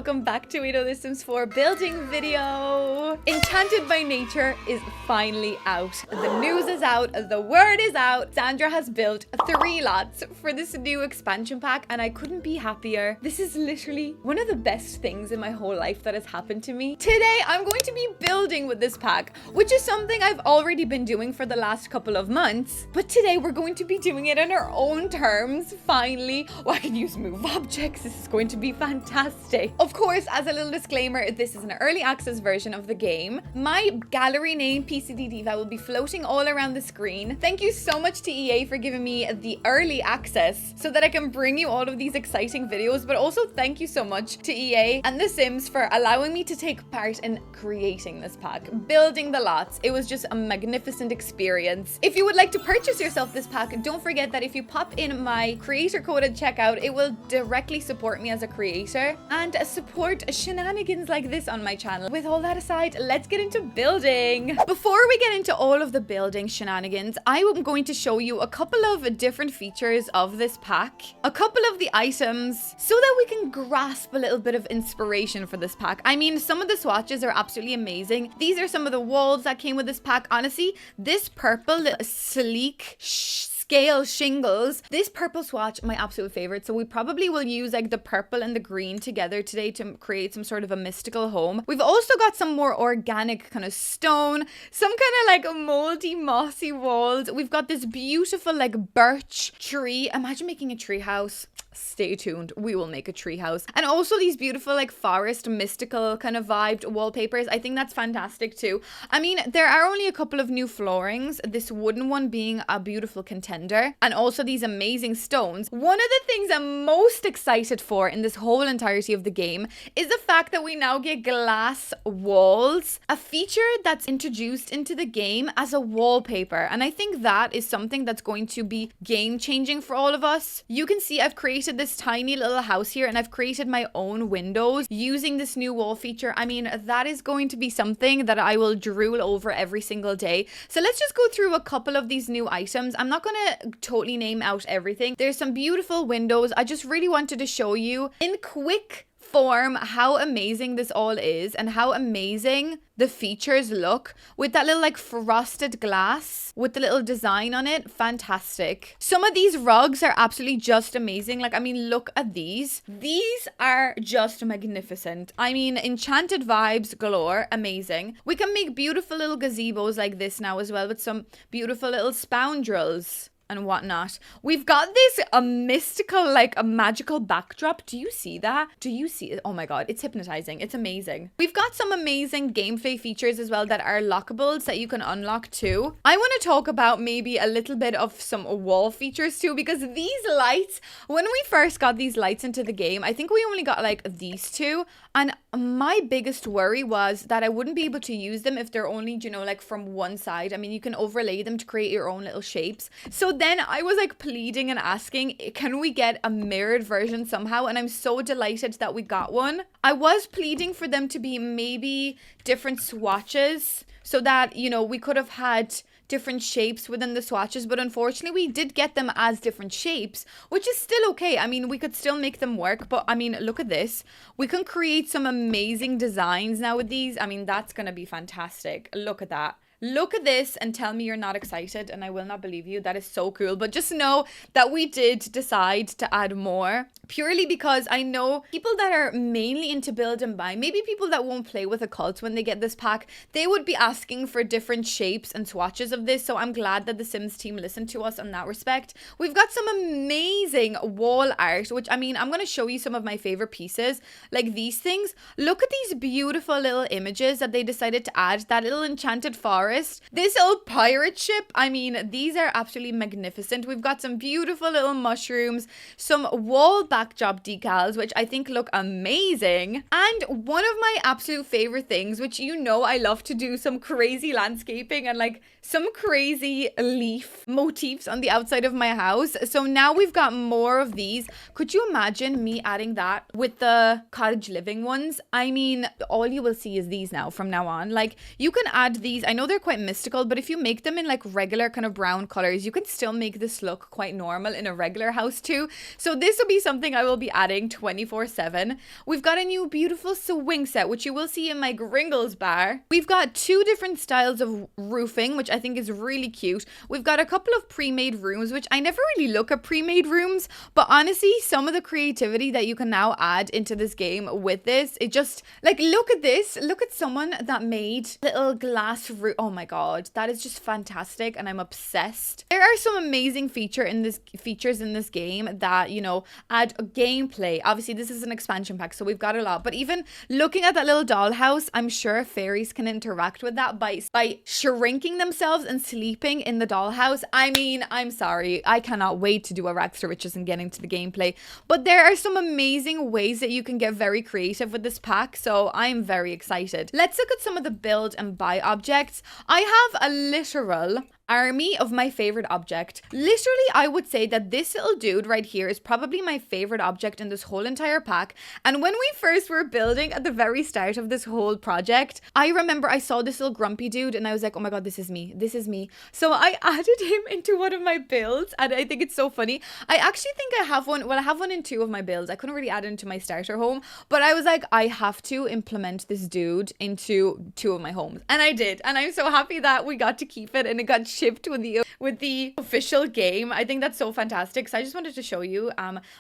welcome back to another Sims 4 building video. Enchanted by Nature is finally out. The news is out, the word is out. Sandra has built 3 lots for this new expansion pack and I couldn't be happier. This is literally one of the best things in my whole life that has happened to me. Today I'm going to be building with this pack, which is something I've already been doing for the last couple of months. But today we're going to be doing it on our own terms, finally. Well, I can use move objects. This is going to be fantastic. Of course, as a little disclaimer, this is an early access version of the game. My gallery name, PCD Diva, will be floating all around the screen. Thank you so much to EA for giving me the early access so that I can bring you all of these exciting videos, but also thank you so much to EA and The Sims for allowing me to take part in creating this pack, building the lots. It was just a magnificent experience. If you would like to purchase yourself this pack, don't forget that if you pop in my creator code at checkout, it will directly support me as a creator and support shenanigans like this on my channel. With all that aside, let's get into building. Before we get into all of the building shenanigans, I am going to show you a couple of different features of this pack, a couple of the items, so that we can grasp a little bit of inspiration for this pack. I mean, some of the swatches are absolutely amazing. These are some of the walls that came with this pack. Honestly, this purple sleek scale shingles, this purple swatch, my absolute favorite. So we probably will use like the purple and the green together today to create some sort of a mystical home. We've also got some more organic kind of stone, some kind of like moldy mossy walls. We've got this beautiful like birch tree. Imagine making a tree house. Stay tuned, we will make a tree house. And also these beautiful like forest mystical kind of vibed wallpapers. I think that's fantastic too. I mean, there are only a couple of new floorings, this wooden one being a beautiful contender, and also these amazing stones. One of the things I'm most excited for in this whole entirety of the game is the fact that we now get glass walls, a feature that's introduced into the game as a wallpaper. And I think that is something that's going to be game changing for all of us. You can see I've created this tiny little house here and I've created my own windows using this new wall feature. I mean, that is going to be something that I will drool over every single day. So let's just go through a couple of these new items. I'm not going to totally name out everything. There's some beautiful windows. I just really wanted to show you in quick form how amazing this all is and how amazing the features look with that little like frosted glass with the little design on it. Fantastic. Some of these rugs are absolutely just amazing. Like, I mean, look at these. These are just magnificent. I mean, enchanted vibes galore. Amazing. We can make beautiful little gazebos like this now as well with some beautiful little spandrels and whatnot. We've got this mystical, like a magical backdrop. Do you see that? Do you see it? Oh my god, it's hypnotizing. It's amazing. We've got some amazing gameplay features as well that are lockables that you can unlock too. I want to talk about maybe a little bit of some wall features too, because these lights, when we first got these lights into the game, I think we only got like these two, and my biggest worry was that I wouldn't be able to use them if they're only, you know, like from one side. I mean, you can overlay them to create your own little shapes. So then I was like pleading and asking, can we get a mirrored version somehow? And I'm so delighted that we got one. I was pleading for them to be maybe different swatches so that, you know, we could have had different shapes within the swatches, but unfortunately we did get them as different shapes, which is still okay. I mean, we could still make them work, but I mean, look at this. We can create some amazing designs now with these. I mean, that's gonna be fantastic. Look at that. Look at this and tell me you're not excited, and I will not believe you. That is so cool. But just know that we did decide to add more purely because I know people that are mainly into build and buy, maybe people that won't play with occults when they get this pack, they would be asking for different shapes and swatches of this. So I'm glad that the Sims team listened to us in that respect. We've got some amazing wall art, which I mean, I'm going to show you some of my favorite pieces, like these things. Look at these beautiful little images that they decided to add. That little enchanted forest, this little pirate ship. I mean, these are absolutely magnificent. We've got some beautiful little mushrooms, some wall backdrop decals, which I think look amazing. And one of my absolute favorite things, which you know I love to do some crazy landscaping and like some crazy leaf motifs on the outside of my house. So now we've got more of these. Could you imagine me adding that with the cottage living ones? I mean, all you will see is these now from now on. Like, you can add these. I know they're they're quite mystical, but if you make them in like regular kind of brown colors, you can still make this look quite normal in a regular house too. So this will be something I will be adding 24/7. We've got a new beautiful swing set, which you will see in my Gringles bar. We've got 2 different styles of roofing, which I think is really cute. We've got a couple of pre-made rooms, which I never really look at pre-made rooms, but honestly, some of the creativity that you can now add into this game with this, it just, like, look at this. Look at someone that made little glass roof. Oh my god, that is just fantastic, and I'm obsessed. There are some amazing features in this game that, you know, add gameplay. Obviously, this is an expansion pack, so we've got a lot, but even looking at that little dollhouse, I'm sure fairies can interact with that by shrinking themselves and sleeping in the dollhouse. I mean, I'm sorry, I cannot wait to do a rags to riches and get into the gameplay, but there are some amazing ways that you can get very creative with this pack, so I'm very excited. Let's look at some of the build and buy objects. I have a literal army of my favorite object. Literally, I would say that this little dude right here is probably my favorite object in this whole entire pack. And when we first were building at the very start of this whole project, I remember I saw this little grumpy dude and I was like, oh my god, this is me. This is me. So I added him into one of my builds, and I think it's so funny. I actually think I have one. Well, I have one in 2 of my builds. I couldn't really add it into my starter home, but I was like, I have to implement this dude into 2 of my homes. And I did. And I'm so happy that we got to keep it and it got shipped with the official game. I think that's so fantastic. So I just wanted to show you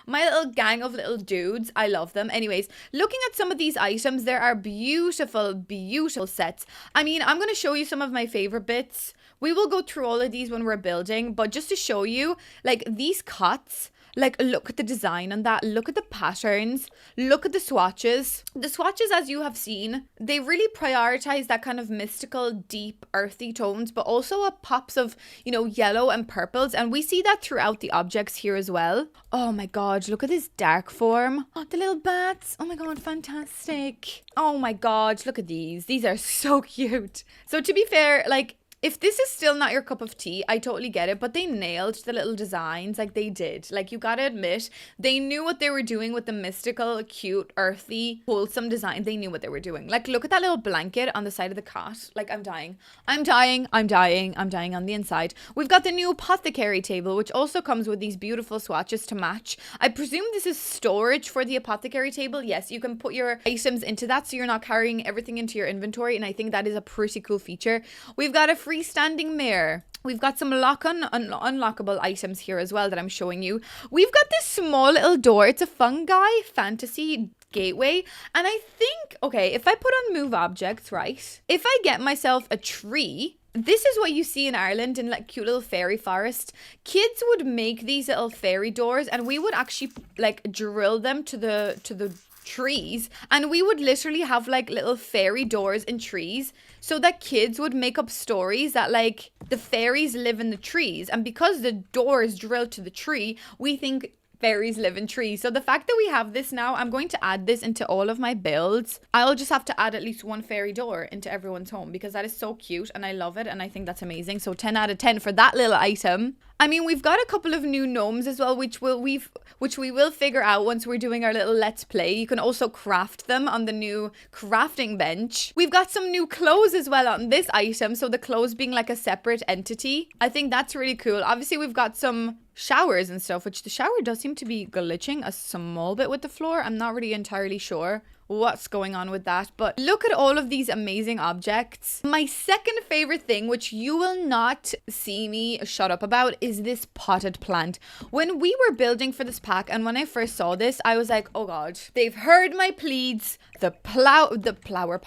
my little gang of little dudes. I love them. Anyways, looking at some of these items, there are beautiful sets. I mean, I'm going to show you some of my favorite bits. We will go through all of these when we're building, but just to show you, like, these cots, like, look at the design on that. Look at the patterns. Look at the swatches. The swatches, as you have seen, they really prioritize that kind of mystical, deep, earthy tones, but also a pops of, you know, yellow and purples. And we see that throughout the objects here as well. Oh my god, look at this dark form. Oh, the little bats. Oh my god, fantastic. Oh my god, look at these. These are so cute. So to be fair, like, if this is still not your cup of tea, I totally get it, but they nailed the little designs. Like, they did. Like, you gotta admit, they knew what they were doing with the mystical, cute, earthy, wholesome design. They knew what they were doing. Like, look at that little blanket on the side of the cot. Like, I'm dying. I'm dying. I'm dying. I'm dying on the inside. We've got the new Apothecary table, which also comes with these beautiful swatches to match. I presume this is storage for the Apothecary table. Yes, you can put your items into that, so you're not carrying everything into your inventory, and I think that is a pretty cool feature. We've got a freestanding mirror. We've got some unlockable items here as well that I'm showing you. We've got this small little door. It's a fungi fantasy gateway, and I think, okay, if I put on move objects, right, if I get myself a tree, this is what you see in Ireland in like cute little fairy forest. Kids would make these little fairy doors, and we would actually like drill them to the trees, and we would literally have like little fairy doors in trees so that kids would make up stories that like the fairies live in the trees, and because the door is drilled to the tree, we think fairies live in trees. So the fact that we have this now, I'm going to add this into all of my builds. I'll just have to add at least 1 fairy door into everyone's home because that is so cute and I love it, and I think that's amazing. So 10 out of 10 for that little item. I mean, we've got a couple of new gnomes as well, which we will figure out once we're doing our little let's play. You can also craft them on the new crafting bench. We've got some new clothes as well on this item, so the clothes being like a separate entity. I think that's really cool. Obviously, we've got some showers and stuff, which the shower does seem to be glitching a small bit with the floor. I'm not really entirely sure what's going on with that, but look at all of these amazing objects. My second favorite thing, which you will not see me shut up about, is this potted plant. When we were building for this pack and when I first saw this, I was like, oh god, they've heard my pleads. The flower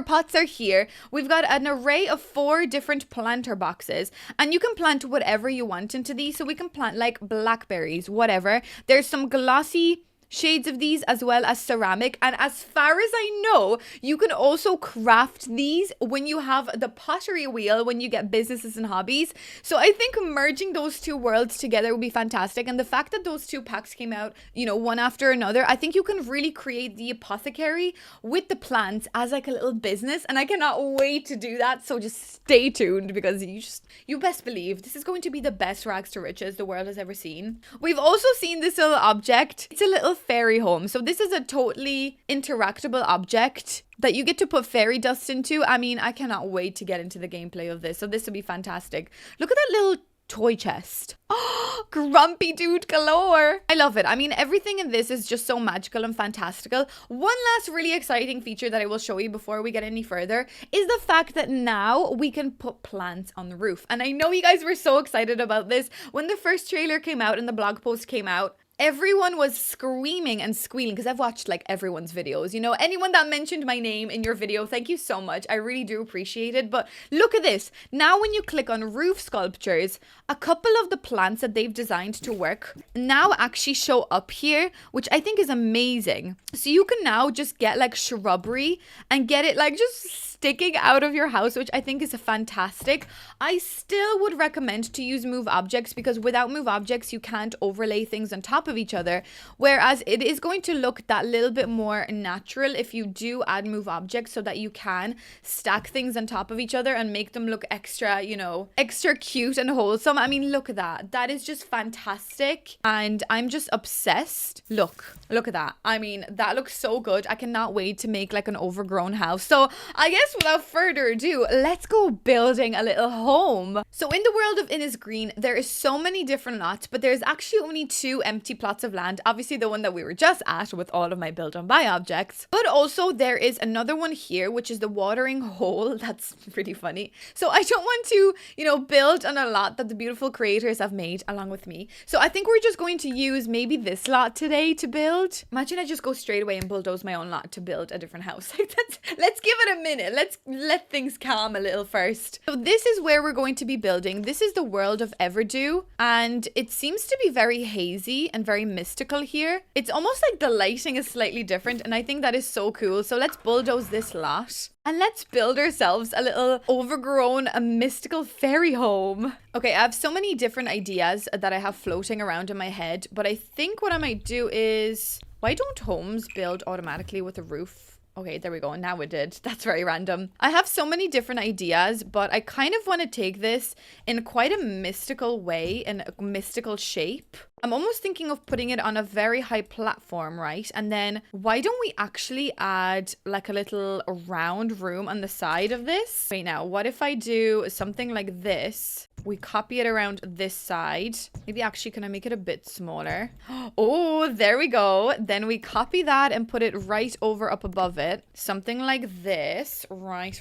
pots are here. We've got an array of 4 different planter boxes, and you can plant whatever you want into these. So we can plant like blackberries, whatever. There's some glossy shades of these as well as ceramic, and as far as I know, you can also craft these when you have the pottery wheel when you get businesses and hobbies. So I think merging those 2 worlds together would be fantastic, and the fact that those 2 packs came out, you know, one after another, I think you can really create the apothecary with the plants as like a little business, and I cannot wait to do that. So just stay tuned, because you best believe this is going to be the best rags to riches the world has ever seen. We've also seen this little object. It's a little fairy home. So this is a totally interactable object that you get to put fairy dust into. I mean, I cannot wait to get into the gameplay of this. So this will be fantastic. Look at that little toy chest. Oh, grumpy dude galore. I love it. I mean, everything in this is just so magical and fantastical. One last really exciting feature that I will show you before we get any further is the fact that now we can put plants on the roof. And I know you guys were so excited about this. When the first trailer came out and the blog post came out, everyone was screaming and squealing because I've watched like everyone's videos. You know, anyone that mentioned my name in your video, thank you so much. I really do appreciate it. But look at this. Now when you click on roof sculptures, a couple of the plants that they've designed to work now actually show up here, which I think is amazing. So you can now just get like shrubbery and get it like just sticking out of your house, which I think is fantastic. I still would recommend to use move objects because without move objects, you can't overlay things on top of each other. Whereas it is going to look that little bit more natural if you do add move objects so that you can stack things on top of each other and make them look extra, you know, extra cute and wholesome. I mean, look at that. That is just fantastic. And I'm just obsessed. Look at that. I mean, that looks so good. I cannot wait to make like an overgrown house. So I guess without further ado, let's go building a little home. So in the world of Innisgreen, there is so many different lots, but there's actually only 2 empty plots of land. Obviously the one that we were just at with all of my build on buy objects, but also there is another one here, which is the watering hole. That's pretty funny. So I don't want to, you know, build on a lot that the beautiful creators have made along with me. So I think we're just going to use maybe this lot today to build. Imagine I just go straight away and bulldoze my own lot to build a different house. Let's give it a minute. Let's let things calm a little first. So this is where we're going to be building. This is the world of Everdew, and it seems to be very hazy and very mystical here. It's almost like the lighting is slightly different, and I think that is so cool. So let's bulldoze this lot. And let's build ourselves a little overgrown, a mystical fairy home. Okay, I have so many different ideas that I have floating around in my head, but I think what I might do is, why don't homes build automatically with a roof? Okay, there we go. Now it did. That's very random. I have so many different ideas, but I kind of want to take this in quite a mystical way, in a mystical shape. I'm almost thinking of putting it on a very high platform, right? And then why don't we actually add like a little round room on the side of this? Wait, now, what if I do something like this? We copy it around this side. Maybe actually, can I make it a bit smaller? Oh, there we go. Then we copy that and put it right over up above it. Something like this. Right.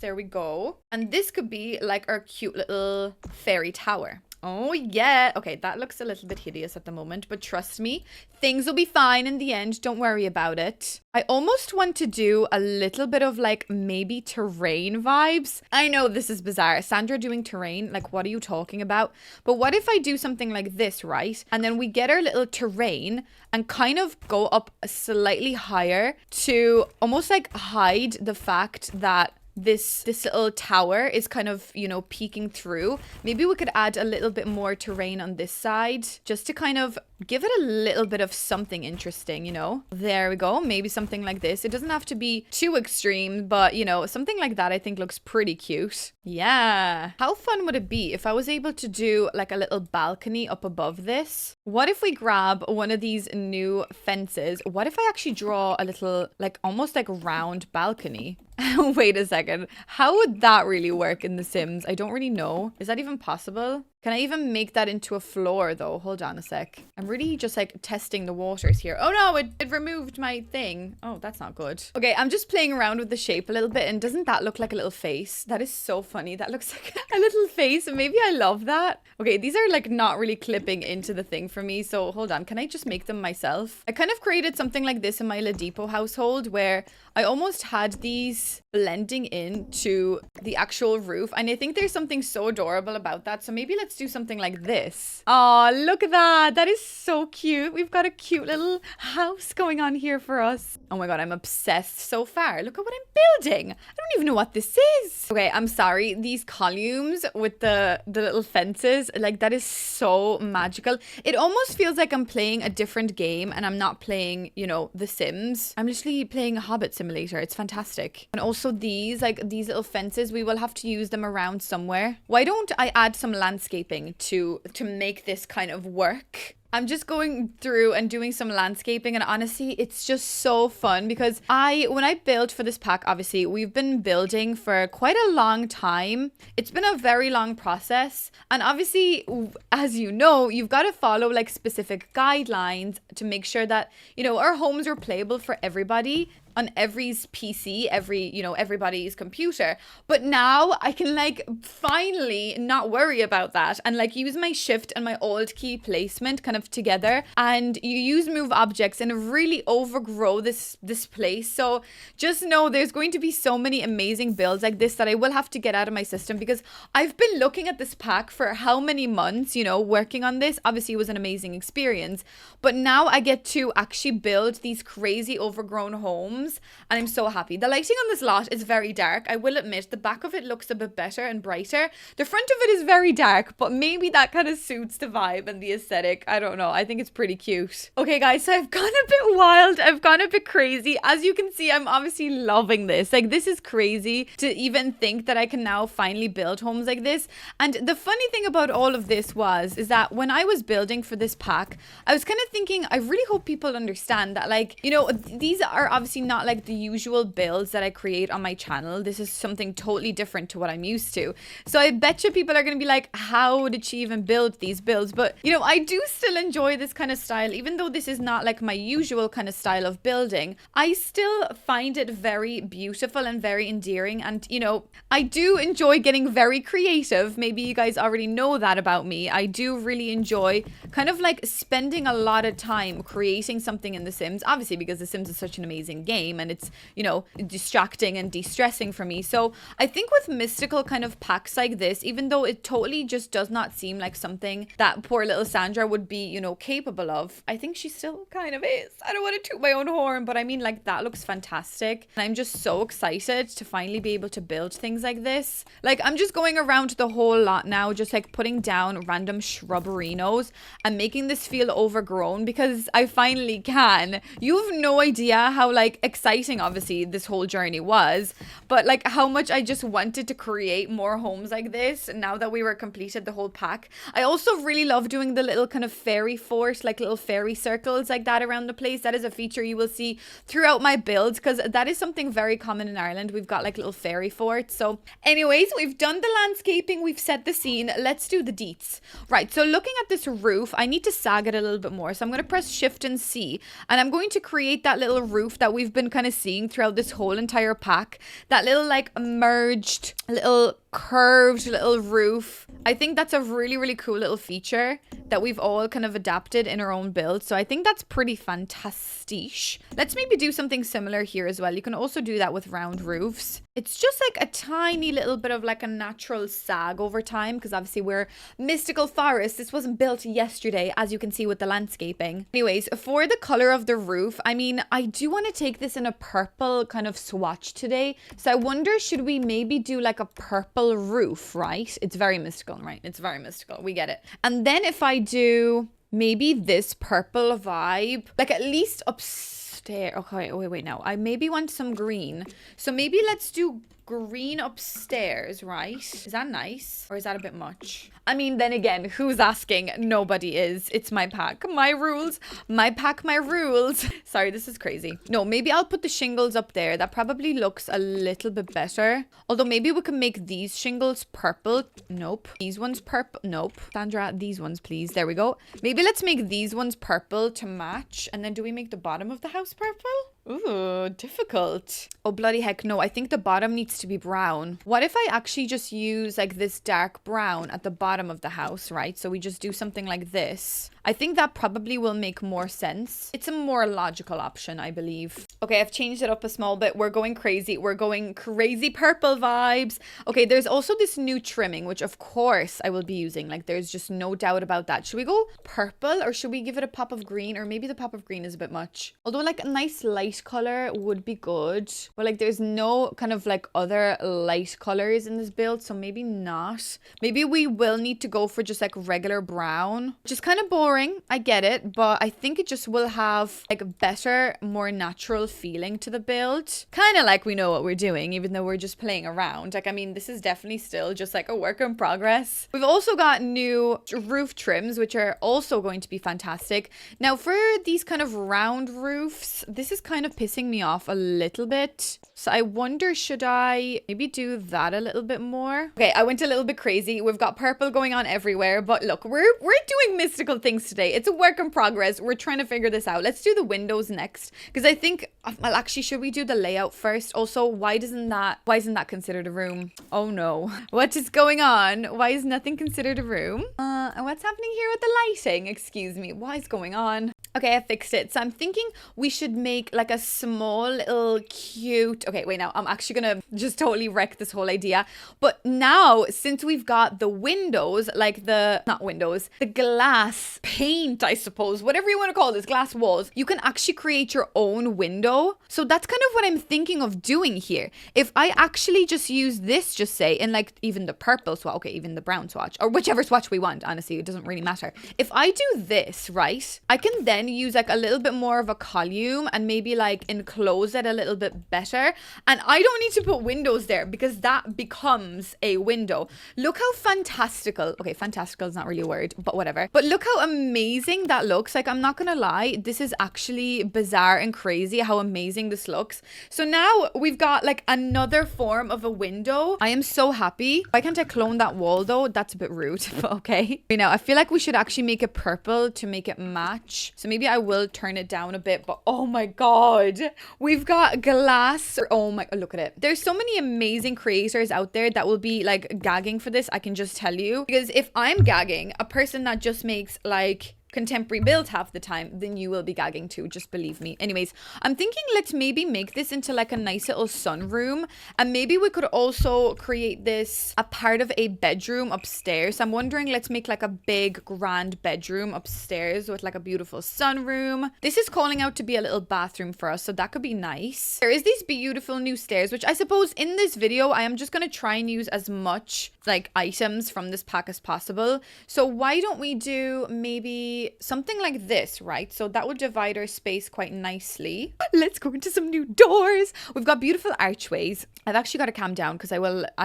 There we go. And this could be like our cute little fairy tower. Oh, yeah. Okay, that looks a little bit hideous at the moment, but trust me, things will be fine in the end. Don't worry about it. I almost want to do a little bit of like maybe terrain vibes. I know this is bizarre. Sandra doing terrain, like what are you talking about? But what if I do something like this, right? And then we get our little terrain and kind of go up slightly higher to almost like hide the fact that this little tower is kind of, you know, peeking through. Maybe we could add a little bit more terrain on this side just to kind of give it a little bit of something interesting, you know. There we go. Maybe something like this. It doesn't have to be too extreme, but you know, something like that I think looks pretty cute. Yeah. How fun would it be if I was able to do like a little balcony up above this? What if we grab one of these new fences? What if I actually draw a little like almost like round balcony? Wait a second. How would that really work in The Sims? I don't really know. Is that even possible? Can I even make that into a floor though? Hold on a sec. I'm really just like testing the waters here. Oh no, it removed my thing. Oh, that's not good. Okay, I'm just playing around with the shape a little bit, and doesn't that look like a little face? That is so funny. That looks like a little face. Maybe I love that. Okay, these are like not really clipping into the thing for me. So hold on. Can I just make them myself? I kind of created something like this in my Ladipo household where I almost had these blending into the actual roof. And I think there's something so adorable about that. So maybe let's do something like this. Oh, look at that. That is so cute. We've got a cute little house going on here for us. Oh my God, I'm obsessed so far. Look at what I'm building. I don't even know what this is. Okay, I'm sorry. These columns with the little fences, like that is so magical. It almost feels like I'm playing a different game and I'm not playing, you know, The Sims. I'm literally playing a Hobbit simulator. It's fantastic. And also these, like these little fences, we will have to use them around somewhere. Why don't I add some landscaping to make this kind of work? I'm just going through and doing some landscaping, and honestly, it's just so fun because when I built for this pack, obviously, we've been building for quite a long time. It's been a very long process, and obviously, as you know, you've got to follow like specific guidelines to make sure that, you know, our homes are playable for everybody on every's PC, everybody's computer. But now I can like finally not worry about that and like use my shift and my alt key placement kind of together, and you use move objects and really overgrow this place. So just know there's going to be so many amazing builds like this that I will have to get out of my system, because I've been looking at this pack for how many months, you know, working on this. Obviously it was an amazing experience, but now I get to actually build these crazy overgrown homes, and I'm so happy. The lighting on this lot is very dark, I will admit. The back of it looks a bit better and brighter. The front of it is very dark, but maybe that kind of suits the vibe and the aesthetic. I don't know. I think it's pretty cute. Okay guys, so I've gone a bit wild. I've gone a bit crazy. As you can see, I'm obviously loving this. Like, this is crazy to even think that I can now finally build homes like this. And the funny thing about all of this is that when I was building for this pack, I was kind of thinking, I really hope people understand that, like, you know, these are obviously not like the usual builds that I create on my channel. This is something totally different to what I'm used to. So I bet you people are going to be like, how did she even build these builds? But, you know, I do still enjoy this kind of style. Even though this is not like my usual kind of style of building, I still find it very beautiful and very endearing. And, you know, I do enjoy getting very creative. Maybe you guys already know that about me. I do really enjoy kind of like spending a lot of time creating something in The Sims, obviously because The Sims is such an amazing game and it's, you know, distracting and de-stressing for me. So I think with mystical kind of packs like this, even though it totally just does not seem like something that poor little Sandra would be, you know, capable of, I think she still kind of is. I don't want to toot my own horn, but I mean, like, that looks fantastic. And I'm just so excited to finally be able to build things like this. Like, I'm just going around the whole lot now, just like putting down random shruberinos and making this feel overgrown because I finally can. You have no idea how like exciting obviously this whole journey was, but like how much I just wanted to create more homes like this now that we were completed the whole pack. I also really love doing the little kind of fairy fort, like little fairy circles like that around the place. That is a feature you will see throughout my builds because that is something very common in Ireland. We've got like little fairy forts. So anyways, we've done the landscaping, we've set the scene. Let's do the deets. Right, so looking at this roof, I need to sag it a little bit more. So I'm going to press Shift and C, and I'm going to create that little roof that we've been kind of seeing throughout this whole entire pack. That little like merged, little curved little roof. I think that's a really, really cool little feature that we've all kind of adapted in our own build. So I think that's pretty fantastic. Let's maybe do something similar here as well. You can also do that with round roofs. It's just like a tiny little bit of like a natural sag over time because obviously we're mystical forest. This wasn't built yesterday, as you can see with the landscaping. Anyways, for the color of the roof, I mean, I do want to take this in a purple kind of swatch today. So I wonder, should we maybe do like a purple roof, right? It's very mystical, right? It's very mystical. We get it. And then if I do maybe this purple vibe, like at least upstairs. Okay, wait, now. I maybe want some green. So maybe let's do green upstairs, right? Is that nice? Or is that a bit much? I mean, then again, who's asking? Nobody is. It's my pack, my rules, my pack, my rules. Sorry, this is crazy. No, maybe I'll put the shingles up there. That probably looks a little bit better. Although maybe we can make these shingles purple. Nope. These ones purple. Nope. Sandra, these ones, please. There we go. Maybe let's make these ones purple to match. And then do we make the bottom of the house purple? Ooh, difficult. Oh, bloody heck no. I think the bottom needs to be brown. What if I actually just use like this dark brown at the bottom of the house, right? So we just do something like this. I think that probably will make more sense. It's a more logical option, I believe. Okay, I've changed it up a small bit. We're going crazy. We're going crazy purple vibes. Okay, there's also this new trimming, which of course I will be using. Like, there's just no doubt about that. Should we go purple or should we give it a pop of green? Or maybe the pop of green is a bit much. Although like a nice light color would be good. But like there's no kind of like other light colors in this build. So maybe not. Maybe we will need to go for just like regular brown. Which is kind of boring boring, I get it, but I think it just will have like a better, more natural feeling to the build. Kind of like we know what we're doing, even though we're just playing around. Like, I mean, this is definitely still just like a work in progress. We've also got new roof trims, which are also going to be fantastic. Now, for these kind of round roofs, this is kind of pissing me off a little bit. So I wonder, should I maybe do that a little bit more? Okay, I went a little bit crazy. We've got purple going on everywhere, but look, we're doing mystical things today. It's a work in progress. We're trying to figure this out. Let's do the windows next, because I think, well, actually, should we do the layout first? Also, why isn't that considered a room? Oh no, what is going on? Why is nothing considered a room? And what's happening here with the lighting? Excuse me, what is going on? Okay, I fixed it. So I'm thinking we should make like a small little cute... Okay, wait, now I'm actually gonna just totally wreck this whole idea. But now, since we've got the windows, like the... Not windows, the glass paint, I suppose. Whatever you want to call this, glass walls. You can actually create your own window. So that's kind of what I'm thinking of doing here. If I actually just use this, just say, in like even the purple swatch, okay, even the brown swatch, or whichever swatch we want, honestly, it doesn't really matter. If I do this, right, I can then use like a little bit more of a column and maybe like enclose it a little bit better. And I don't need to put windows there because that becomes a window. Look how fantastical. Okay, fantastical is not really a word, but whatever. But look how amazing that looks. Like, I'm not gonna lie, this is actually bizarre and crazy how amazing this looks. So now we've got like another form of a window. I am so happy. Why can't I clone that wall though? That's a bit rude, but okay. You know, I feel like we should actually make it purple to make it match. So maybe I will turn it down a bit, but oh my god, we've got glass. Oh my, look at it. There's so many amazing creators out there that will be like gagging for this. I can just tell you, because if I'm gagging, a person that just makes like contemporary builds half the time, then you will be gagging too, just believe me. Anyways, I'm thinking let's maybe make this into like a nice little sunroom, and maybe we could also create this a part of a bedroom upstairs. I'm wondering, let's make like a big grand bedroom upstairs with like a beautiful sunroom. This is calling out to be a little bathroom for us, so that could be nice. There is these beautiful new stairs, which I suppose in this video I am just going to try and use as much like items from this pack as possible. So why don't we do maybe something like this, right? So that would divide our space quite nicely. Let's go into some new doors. We've got beautiful archways. I've actually got to calm down because I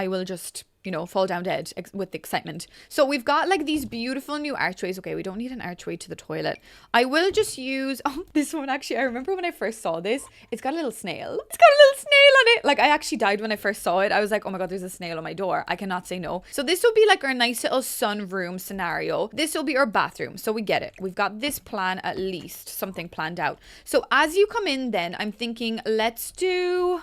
will just, you know, fall down dead with excitement. So we've got like these beautiful new archways. Okay, we don't need an archway to the toilet. I will just use, oh, this one actually, I remember when I first saw this, it's got a little snail. It's got a little snail on it. Like, I actually died when I first saw it. I was like, oh my god, there's a snail on my door. I cannot say no. So this will be like our nice little sunroom scenario. This will be our bathroom. So we get it. We've got this plan, at least something planned out. So as you come in then, I'm thinking let's do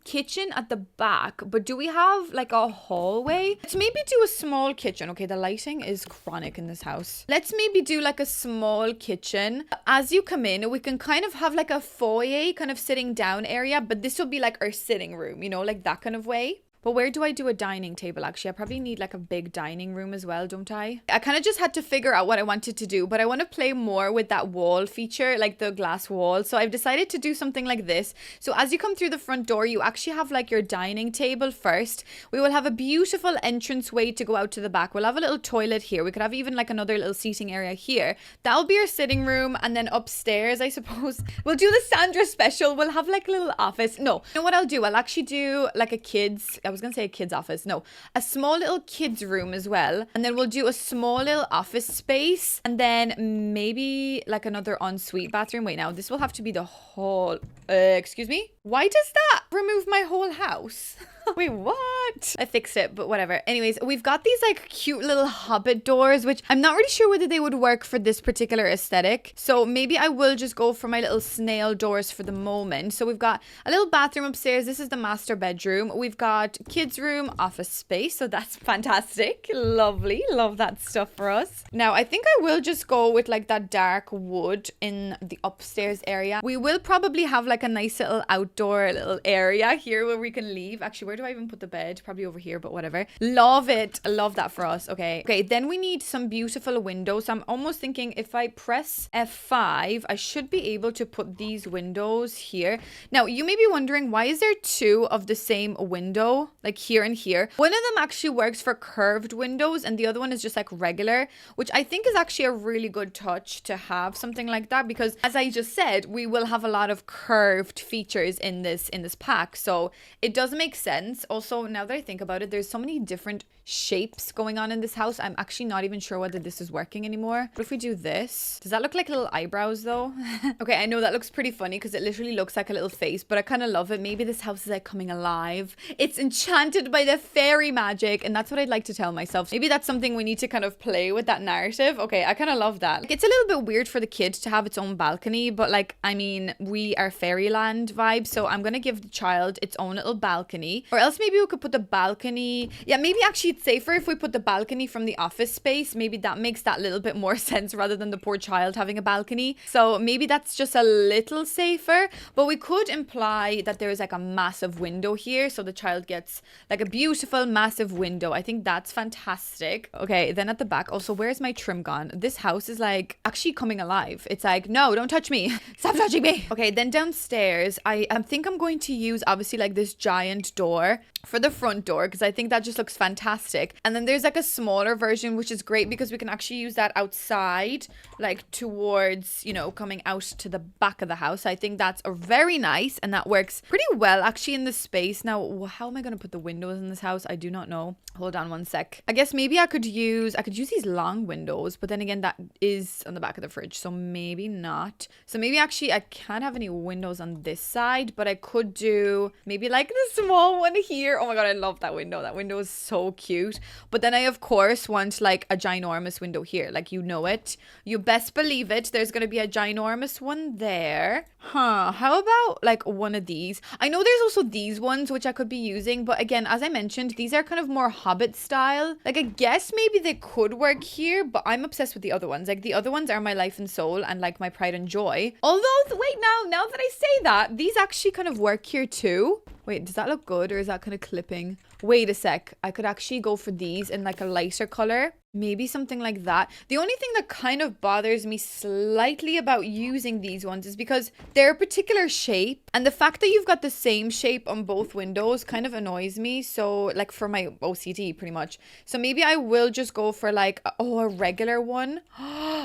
kitchen at the back, but do we have like a hallway? Let's maybe do a small kitchen. Okay, the lighting is chronic in this house. Let's maybe do like a small kitchen. As you come in, we can kind of have like a foyer kind of sitting down area, but this will be like our sitting room, you know, like that kind of way. But where do I do a dining table? Actually, I probably need like a big dining room as well, don't I? I kind of just had to figure out what I wanted to do, but I want to play more with that wall feature, like the glass wall. So I've decided to do something like this. So as you come through the front door, you actually have like your dining table first. We will have a beautiful entrance way to go out to the back. We'll have a little toilet here. We could have even like another little seating area here. That'll be our sitting room. And then upstairs, I suppose, we'll do the Sandra special. We'll have like a little office. No, you know what I'll do? I'll actually do like a kids, I was gonna say a kid's office. No, a small little kids room as well. And then we'll do a small little office space. And then maybe like another ensuite bathroom. Wait, now this will have to be the whole, excuse me? Why does that remove my whole house? Wait, what? I fixed it, but whatever. Anyways, we've got these like cute little hobbit doors, which I'm not really sure whether they would work for this particular aesthetic. So maybe I will just go for my little snail doors for the moment. So we've got a little bathroom upstairs. This is the master bedroom. We've got kids room, office space. So that's fantastic. Lovely. Love that stuff for us. Now, I think I will just go with like that dark wood in the upstairs area. We will probably have like a nice little outdoor little area here where we can leave. Actually, where do I even put the bed? bed, probably over here, but whatever. Love it. Love that for us. Okay. Okay, then we need some beautiful windows. So I'm almost thinking if I press F5, I should be able to put these windows here. Now, you may be wondering, why is there two of the same window, like here and here? One of them actually works for curved windows and the other one is just like regular, which I think is actually a really good touch to have something like that, because as I just said, we will have a lot of curved features in this pack. So it does make sense. Also, now that I think about it, there's so many different shapes going on in this house. I'm actually not even sure whether this is working anymore. What if we do this? Does that look like little eyebrows though? Okay, I know that looks pretty funny because it literally looks like a little face, but I kind of love it. Maybe this house is like coming alive. It's enchanted by the fairy magic, and that's what I'd like to tell myself. Maybe that's something we need to kind of play with, that narrative. Okay, I kind of love that. Like, it's a little bit weird for the kid to have its own balcony, but like, I mean, we are fairyland vibes, so I'm gonna give the child its own little balcony. Or else maybe we could put the balcony, yeah, maybe actually it's safer if we put the balcony from the office space. Maybe that makes that little bit more sense rather than the poor child having a balcony. So maybe that's just a little safer, but we could imply that there is like a massive window here, so the child gets like a beautiful massive window. I think that's fantastic. Okay, then at the back, also, where's my trim gone? This house is like actually coming alive. It's like, no, don't touch me. Stop touching me. Okay, then downstairs, I think I'm going to use obviously like this giant door for the front door because I think that just looks fantastic. And then there's like a smaller version, which is great because we can actually use that outside, like towards, you know, coming out to the back of the house. I think that's a very nice, and that works pretty well actually in the space. Now, how am I going to put the windows in this house? I do not know. Hold on one sec. I guess maybe I could use these long windows, but then again, that is on the back of the fridge, so maybe not. So maybe actually I can't have any windows on this side, but I could do maybe like the small one here. Oh my god, I love that window. That window is so cute. But then I of course want like a ginormous window here, like, you know it. You best believe it. There's gonna be a ginormous one there. Huh, how about like one of these? I know there's also these ones which I could be using, but again, as I mentioned, these are kind of more Hobbit style. Like, I guess maybe they could work here, but I'm obsessed with the other ones. Like, the other ones are my life and soul and like my pride and joy. Although, wait, now that I say that, these actually kind of work here too. Wait, does that look good, or is that kind of clipping? Wait a sec. I could actually go for these in like a lighter color. Maybe something like that. The only thing that kind of bothers me slightly about using these ones is because they're a particular shape, and the fact that you've got the same shape on both windows kind of annoys me. So like for my OCD pretty much. So maybe I will just go for like, a regular one.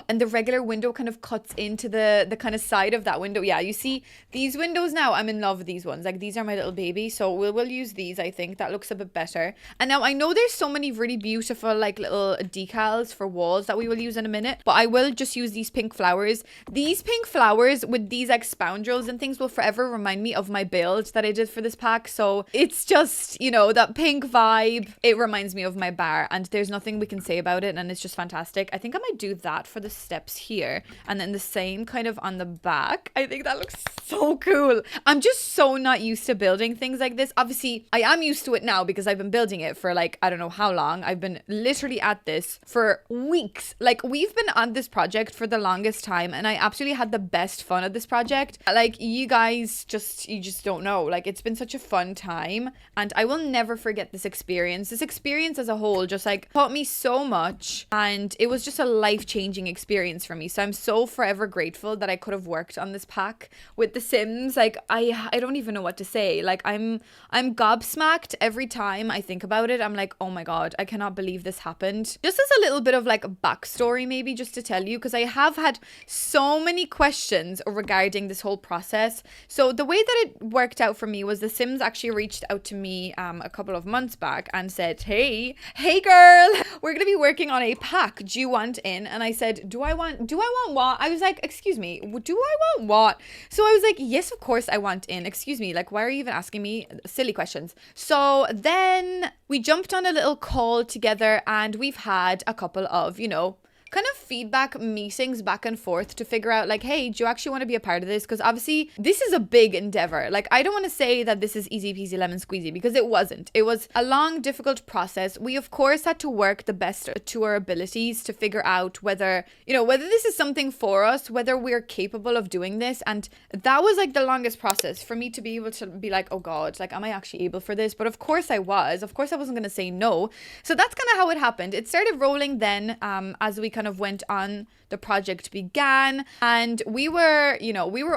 And the regular window kind of cuts into the kind of side of that window. Yeah, you see these windows now, I'm in love with these ones. Like, these are my little baby. So we'll use these, I think. That looks a bit better. And now I know there's so many really beautiful like little decals for walls that we will use in a minute, but I will just use these pink flowers. These pink flowers with these like spandrels and things will forever remind me of my build that I did for this pack. So it's just, you know, that pink vibe. It reminds me of my bar, and there's nothing we can say about it, and it's just fantastic. I think I might do that for the steps here, and then the same kind of on the back. I think that looks so cool. I'm just so not used to building things like this. Obviously, I am used to it now because I've been building it for like, I don't know how long. I've been literally at this for weeks. Like, we've been on this project for the longest time, and I absolutely had the best fun at this project. Like, you guys you just don't know. Like, it's been such a fun time, and I will never forget this experience. This experience as a whole just like taught me so much, and it was just a life-changing experience for me. So I'm so forever grateful that I could have worked on this pack with The Sims. Like, I don't even know what to say. Like, I'm gobsmacked every time I think about it. I'm like, oh my god, I cannot believe this happened. Just as a little bit of like a backstory, maybe just to tell you, because I have had so many questions regarding this whole process. So the way that it worked out for me was The Sims actually reached out to me a couple of months back and said, hey girl, we're gonna be working on a pack. Do you want in? And I said, do I want what? I was like, excuse me, do I want what? So I was like, yes, of course I want in. Excuse me, like, why are you even asking me silly questions? So then we jumped on a little call together, and we've had a couple of, you know, kind of feedback meetings back and forth to figure out like, hey, do you actually want to be a part of this? Because obviously this is a big endeavor. Like, I don't want to say that this is easy peasy lemon squeezy, because it wasn't. It was a long, difficult process. We of course had to work the best to our abilities to figure out whether, you know, whether this is something for us, whether we're capable of doing this. And that was like the longest process for me to be able to be like, oh God, like, am I actually able for this? But of course I was. Of course I wasn't going to say no. So that's kind of how it happened. It started rolling then as we kind of went on, the project began, and we were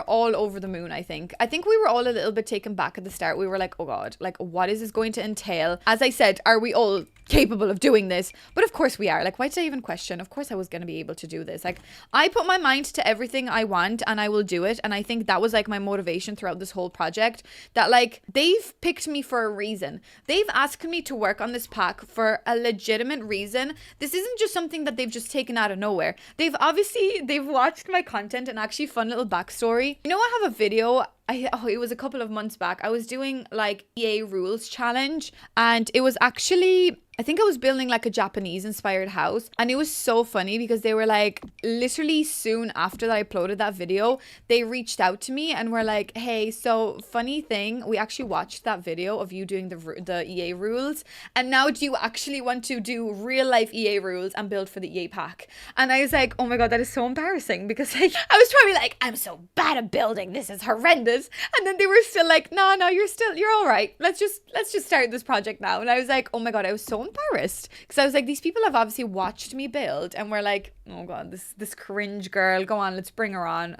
all over the moon. I think we were all a little bit taken back at the start. We were like, oh God, like, what is this going to entail? As I said, are we all capable of doing this? But of course we are. Like, why did I even question? Of course I was going to be able to do this. Like, I put my mind to everything I want and I will do it. And I think that was like my motivation throughout this whole project, that like, they've picked me for a reason. They've asked me to work on this pack for a legitimate reason. This isn't just something that they've just taken out of nowhere. They've watched my content. And actually, fun little backstory, you know, I have a video, it was a couple of months back. I was doing like EA rules challenge, and it was actually, I think I was building like a Japanese inspired house, and it was so funny because they were like, literally soon after that I uploaded that video, they reached out to me and were like, hey, so funny thing, we actually watched that video of you doing the EA rules, and now do you actually want to do real life EA rules and build for the EA pack? And I was like, oh my God, that is so embarrassing, because like, I was trying to be like, I'm so bad at building, this is horrendous. And then they were still like, no, you're all right. Let's just start this project now. And I was like, oh my God, I was so embarrassed, because I was like, these people have obviously watched me build and we're like, oh God, this cringe girl, go on, let's bring her on.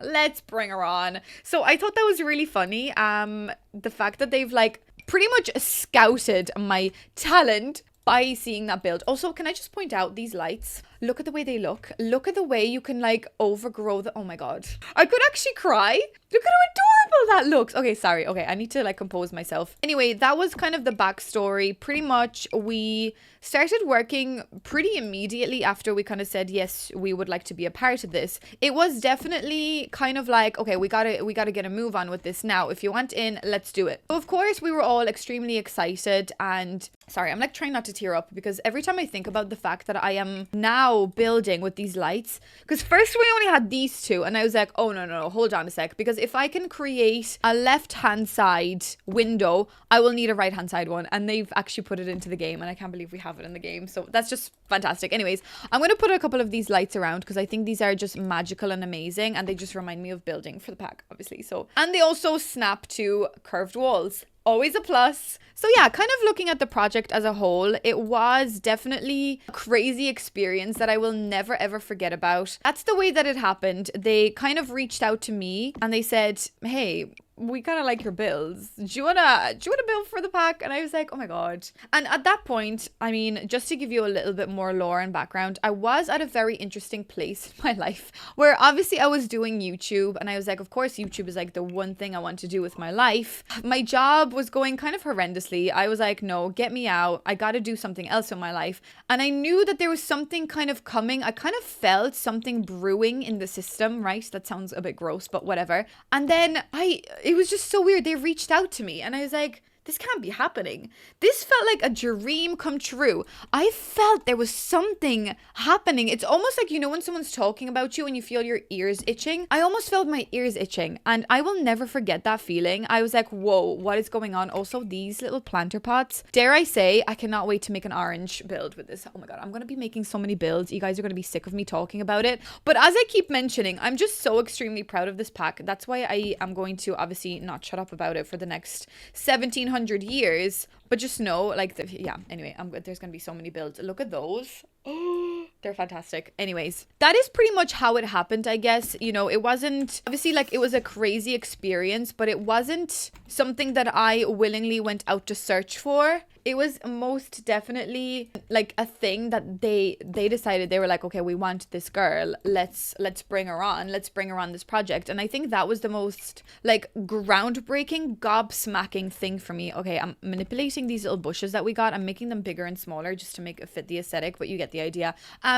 So I thought that was really funny. The fact that they've like pretty much scouted my talent by seeing that build. Also, can I just point out these lights? Look at the way they look. Look at the way you can like overgrow the, oh my God. I could actually cry. Look at how adorable that looks. Okay, sorry. Okay, I need to like compose myself. Anyway, that was kind of the backstory. Pretty much we started working pretty immediately after we kind of said, yes, we would like to be a part of this. It was definitely kind of like, okay, we gotta get a move on with this now. If you want in, let's do it. So of course, we were all extremely excited, and sorry, I'm like trying not to tear up, because every time I think about the fact that I am now building with these lights, because first we only had these two, and I was like, oh no, hold on a sec, because if I can create a left hand side window, I will need a right hand side one, and they've actually put it into the game, and I can't believe we have it in the game, so that's just fantastic. Anyways, I'm going to put a couple of these lights around because I think these are just magical and amazing, and they just remind me of building for the pack, obviously. So, and they also snap to curved walls. Always a plus. So yeah, kind of looking at the project as a whole, it was definitely a crazy experience that I will never ever forget about. That's the way that it happened. They kind of reached out to me and they said, hey, we kind of like your builds. Do you wanna build for the pack? And I was like, oh my God. And at that point, I mean, just to give you a little bit more lore and background, I was at a very interesting place in my life where obviously I was doing YouTube, and I was like, of course, YouTube is like the one thing I want to do with my life. My job was going kind of horrendously. I was like, no, get me out. I got to do something else in my life. And I knew that there was something kind of coming. I kind of felt something brewing in the system, right? That sounds a bit gross, but whatever. And then it was just so weird. They reached out to me and I was like, this can't be happening. This felt like a dream come true. I felt there was something happening. It's almost like, you know, when someone's talking about you and you feel your ears itching. I almost felt my ears itching, and I will never forget that feeling. I was like, whoa, what is going on? Also, these little planter pots. Dare I say, I cannot wait to make an orange build with this. Oh my God, I'm going to be making so many builds. You guys are going to be sick of me talking about it. But as I keep mentioning, I'm just so extremely proud of this pack. That's why I am going to obviously not shut up about it for the next 1700 years, but just know, like, yeah, anyway, there's gonna be so many builds. Look at those. Oh, they're fantastic. Anyways, that is pretty much how it happened, I guess. You know, it wasn't obviously like it was a crazy experience, but it wasn't something that I willingly went out to search for. It was most definitely like a thing that they decided. They were like, okay, we want this girl. Let's bring her on. Let's bring her on this project. And I think that was the most like groundbreaking, gobsmacking thing for me. Okay, I'm manipulating these little bushes that we got. I'm making them bigger and smaller just to make it fit the aesthetic, but you get the idea.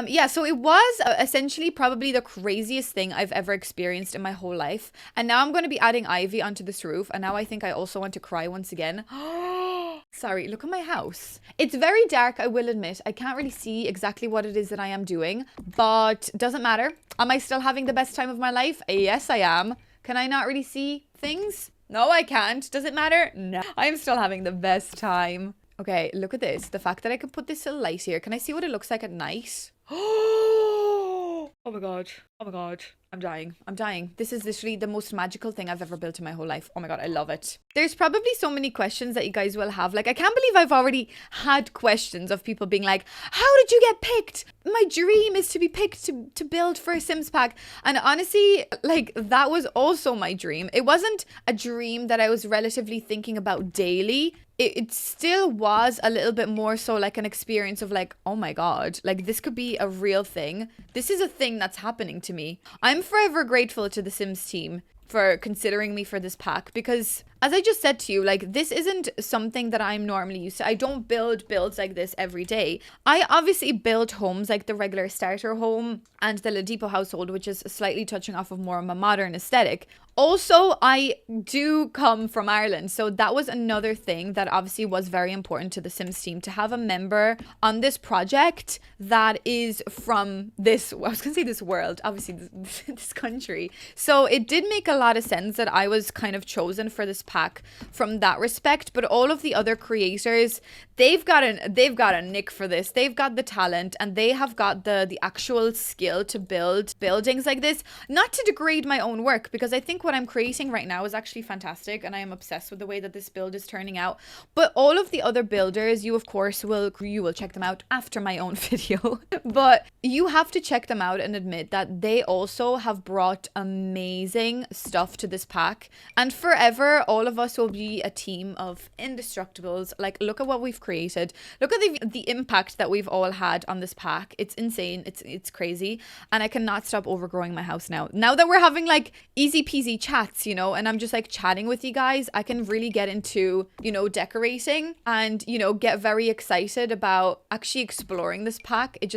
Yeah, so it was essentially probably the craziest thing I've ever experienced in my whole life. And now I'm going to be adding ivy onto this roof. And now I think I also want to cry once again. Sorry, look at my house. It's very dark, I will admit. I can't really see exactly what it is that I am doing, but doesn't matter. Am I still having the best time of my life? Yes, I am. Can I not really see things? No, I can't. Does it matter? No. I am still having the best time. Okay, look at this. The fact that I can put this little light here. Can I see what it looks like at night? Oh my god. Oh my god. I'm dying. I'm dying. This is literally the most magical thing I've ever built in my whole life. Oh my god, I love it. There's probably so many questions that you guys will have. Like, I can't believe I've already had questions of people being like, how did you get picked? My dream is to be picked to build for a Sims pack. And honestly, like, that was also my dream. It wasn't a dream that I was relatively thinking about daily. It still was a little bit more so like an experience of like, oh my god, like this could be a real thing. This is a thing that's happening to me. I'm forever grateful to the Sims team for considering me for this pack, because as I just said to you, like, this isn't something that I'm normally used to. I don't build builds like this every day. I obviously build homes like the regular starter home and the La Depot household, which is slightly touching off of more of a modern aesthetic. Also, I do come from Ireland, so that was another thing that obviously was very important to the Sims team, to have a member on this project that is from this, I was gonna say this world, obviously this country. So it did make a lot of sense that I was kind of chosen for this pack from that respect. But all of the other creators, they've got a nick for this. They've got the talent and they have got the actual skill to build buildings like this. Not to degrade my own work, because I think what I'm creating right now is actually fantastic and I am obsessed with the way that this build is turning out. But all of the other builders, you of course will check them out after my own video. But you have to check them out and admit that they also have brought amazing stuff to this pack. And forever, all of us will be a team of indestructibles. Like, look at what we've created. Look at the impact that we've all had on this pack. It's insane. It's crazy. And I cannot stop overgrowing my house now. Now that we're having like easy peasy chats, you know, and I'm just like chatting with you guys, I can really get into, you know, decorating and, you know, get very excited about actually exploring this pack. It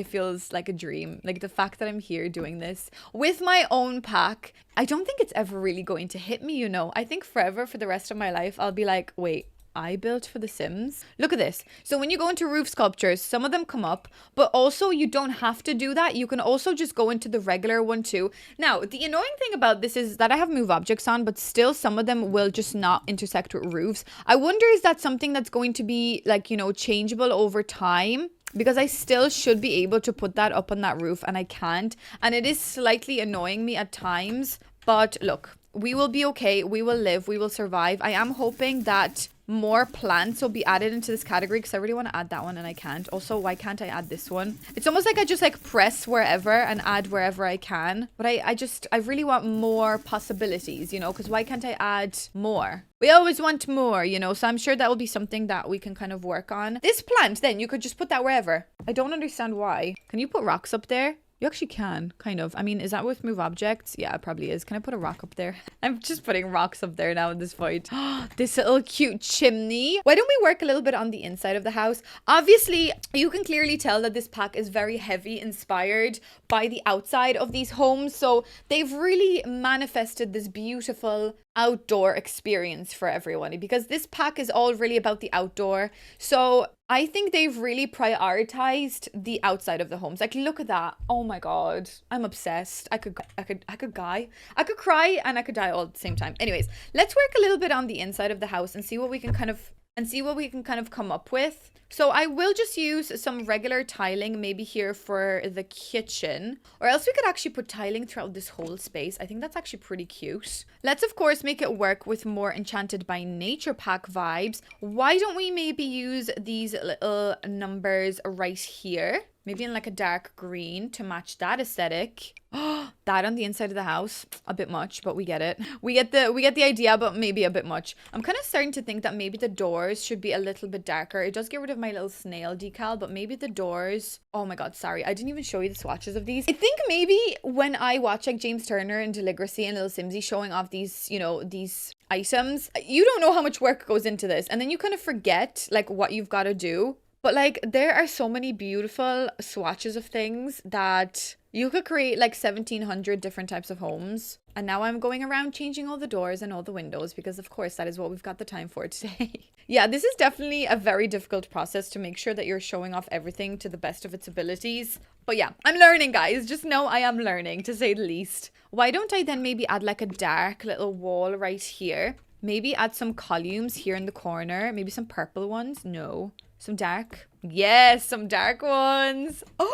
feels like a dream. Like, the fact that I'm here doing this with my own pack, I don't think it's ever really going to hit me, you know. I think forever, for the rest of my life, I'll be like, wait, I built for The Sims? Look at this. So when you go into roof sculptures, some of them come up, but also you don't have to do that. You can also just go into the regular one too. Now, the annoying thing about this is that I have move objects on, but still some of them will just not intersect with roofs. I wonder, is that something that's going to be like, you know, changeable over time? Because I still should be able to put that up on that roof and I can't. And it is slightly annoying me at times. But look, we will be okay. We will live. We will survive. I am hoping that more plants will be added into this category, because I really want to add that one and I can't. Also, why can't I add this one? It's almost like I just like press wherever and add wherever I can. But I really want more possibilities, you know, because why can't I add more? We always want more, you know, so I'm sure that will be something that we can kind of work on. This plant, then, you could just put that wherever. I don't understand why. Can you put rocks up there? You actually can, kind of. I mean, is that with move objects? Yeah, it probably is. Can I put a rock up there? I'm just putting rocks up there now in this point. This little cute chimney. Why don't we work a little bit on the inside of the house? Obviously, you can clearly tell that this pack is very heavy inspired by the outside of these homes. So they've really manifested this beautiful outdoor experience for everyone, because this pack is all really about the outdoor. So I think they've really prioritized the outside of the homes. Like, look at that. Oh my god, I'm obsessed. I could cry and I could die all at the same time. Anyways, let's work a little bit on the inside of the house and see what we can kind of come up with. So I will just use some regular tiling, maybe here for the kitchen, or else we could actually put tiling throughout this whole space. I think that's actually pretty cute. Let's of course make it work with more Enchanted by Nature pack vibes. Why don't we maybe use these little numbers right here? Maybe in like a dark green to match that aesthetic. That on the inside of the house, a bit much, but we get it. We get the idea, but maybe a bit much. I'm kind of starting to think that maybe the doors should be a little bit darker. It does get rid of my little snail decal, but maybe the doors... Oh my god, sorry. I didn't even show you the swatches of these. I think maybe when I watch like James Turner and Deligracy and Little Simsy showing off these, you know, these items, you don't know how much work goes into this. And then you kind of forget like what you've got to do. But like, there are so many beautiful swatches of things that You could create like 1700 different types of homes. And now I'm going around changing all the doors and all the windows because of course that is what we've got the time for today. Yeah, this is definitely a very difficult process to make sure that you're showing off everything to the best of its abilities. But yeah, I'm learning, guys. Just know I am learning, to say the least. Why don't I then maybe add like a dark little wall right here? Maybe add some columns here in the corner. Maybe some purple ones. No. Some dark. Yes, some dark ones. Oh!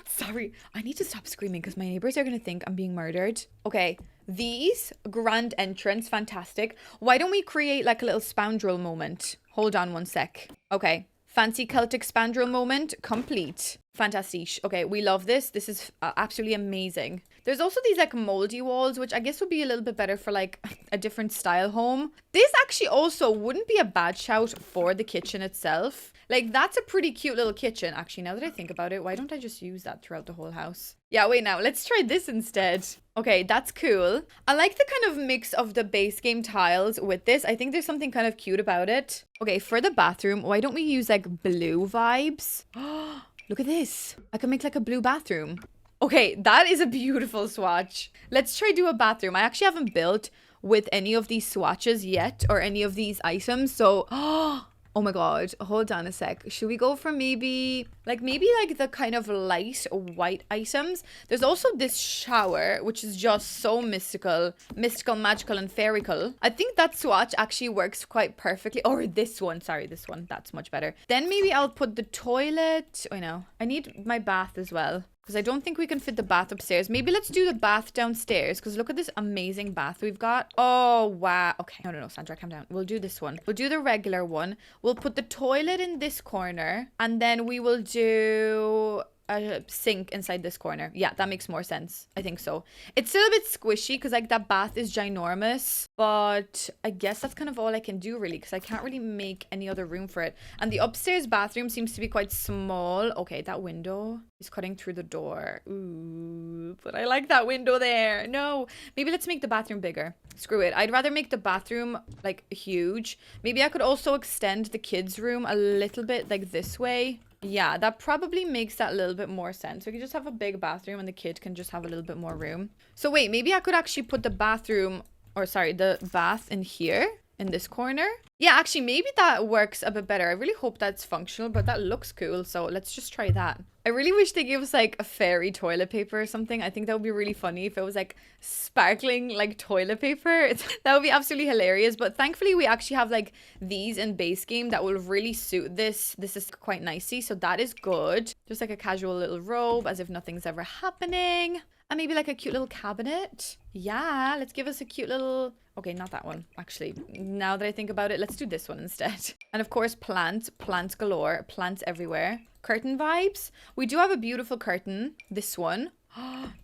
Sorry, I need to stop screaming because my neighbors are going to think I'm being murdered. Okay, these grand entrance, fantastic. Why don't we create like a little spandrel moment? Hold on one sec. Okay, fancy Celtic spandrel moment, complete. Fantastic. Okay, we love this. This is absolutely amazing. There's also these like moldy walls, which I guess would be a little bit better for like a different style home. This actually also wouldn't be a bad shout for the kitchen itself. Like, that's a pretty cute little kitchen. Actually, now that I think about it, why don't I just use that throughout the whole house? Yeah, wait, now let's try this instead. Okay, that's cool. I like the kind of mix of the base game tiles with this. I think there's something kind of cute about it. Okay, for the bathroom, why don't we use like blue vibes? Oh, look at this. I can make like a blue bathroom. Okay, that is a beautiful swatch. Let's try do a bathroom. I actually haven't built with any of these swatches yet or any of these items. So, oh my god, hold on a sec. Should we go for maybe like the kind of light white items? There's also this shower, which is just so mystical, magical, and fairical. I think that swatch actually works quite perfectly. Or this one, sorry, this one. That's much better. Then maybe I'll put the toilet. Oh no, I need my bath as well. Because I don't think we can fit the bath upstairs. Maybe let's do the bath downstairs. Because look at this amazing bath we've got. Oh, wow. Okay. No, Sandra, calm down. We'll do this one. We'll do the regular one. We'll put the toilet in this corner. And then we will do a sink inside this corner. Yeah, that makes more sense. I think so. It's still a bit squishy because like that bath is ginormous. But I guess that's kind of all I can do really because I can't really make any other room for it. And the upstairs bathroom seems to be quite small. Okay, that window is cutting through the door. Ooh, but I like that window there. No, maybe let's make the bathroom bigger. Screw it. I'd rather make the bathroom like huge. Maybe I could also extend the kids' room a little bit like this way. Yeah, that probably makes that a little bit more sense. We could just have a big bathroom and the kid can just have a little bit more room. So wait, maybe I could actually put the bathroom, or sorry, the bath in here, in this corner. Yeah, actually, maybe that works a bit better. I really hope that's functional, but that looks cool. So let's just try that. I really wish they gave us like a fairy toilet paper or something. I think that would be really funny if it was like sparkling like toilet paper. That would be absolutely hilarious. But thankfully we actually have like these in base game that will really suit this. This is quite nicey. So that is good. Just like a casual little robe as if nothing's ever happening. And maybe like a cute little cabinet. Yeah, let's give us a cute little... Okay, not that one, actually. Now that I think about it, let's do this one instead. And of course, plants galore, plants everywhere. Curtain vibes. We do have a beautiful curtain. This one.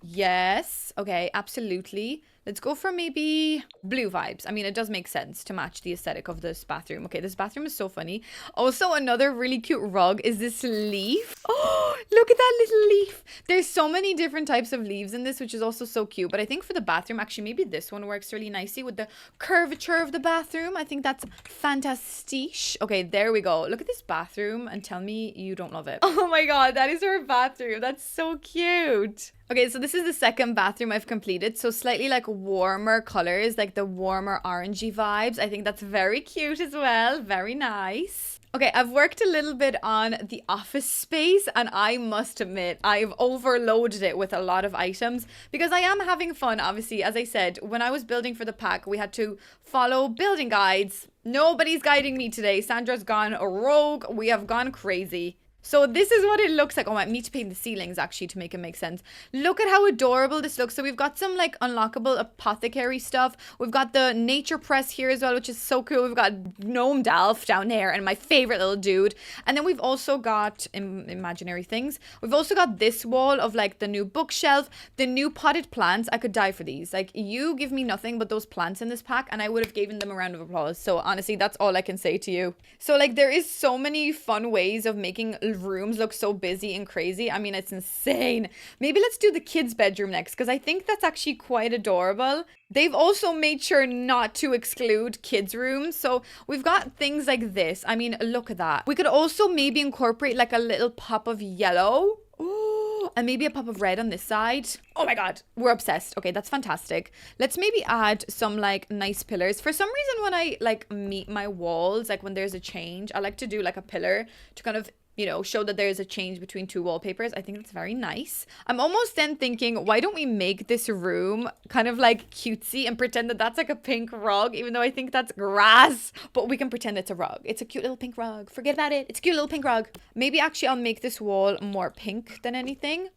Yes. Okay, absolutely. Let's go for maybe blue vibes. I mean, it does make sense to match the aesthetic of this bathroom. Okay, this bathroom is so funny. Also, another really cute rug is this leaf. Oh, look at that little leaf. There's so many different types of leaves in this, which is also so cute. But I think for the bathroom, actually, maybe this one works really nicely with the curvature of the bathroom. I think that's fantastic. Okay, there we go. Look at this bathroom and tell me you don't love it. Oh my god, that is our bathroom. That's so cute. Okay, so this is the second bathroom I've completed. So slightly like warmer colors, like the warmer orangey vibes. I think that's very cute as well. Very nice. Okay, I've worked a little bit on the office space and I must admit I've overloaded it with a lot of items because I am having fun. Obviously, as I said, when I was building for the pack, we had to follow building guides. Nobody's guiding me today. Sandra's gone rogue. We have gone crazy. So this is what it looks like. Oh, I need to paint the ceilings actually to make it make sense. Look at how adorable this looks. So we've got some like unlockable apothecary stuff. We've got the nature press here as well, which is so cool. We've got Gnome Dalf down there and my favorite little dude. And then we've also got imaginary things. We've also got this wall of like the new bookshelf, the new potted plants. I could die for these. Like you give me nothing but those plants in this pack and I would have given them a round of applause. So honestly, that's all I can say to you. So like there is so many fun ways of making rooms look so busy and crazy. I mean, it's insane. Maybe let's do the kids' bedroom next because I think that's actually quite adorable. They've also made sure not to exclude kids' rooms. So we've got things like this. I mean, look at that. We could also maybe incorporate like a little pop of yellow. Ooh, And maybe a pop of red on this side. Oh my God, we're obsessed. Okay, that's fantastic. Let's maybe add some like nice pillars. For some reason, when I like meet my walls, like when there's a change, I like to do like a pillar to kind of, you know, show that there's a change between two wallpapers. I think that's very nice. I'm almost then thinking, why don't we make this room kind of like cutesy and pretend that that's like a pink rug, even though I think that's grass, but we can pretend it's a rug. It's a cute little pink rug. Forget about it. It's a cute little pink rug. Maybe actually I'll make this wall more pink than anything.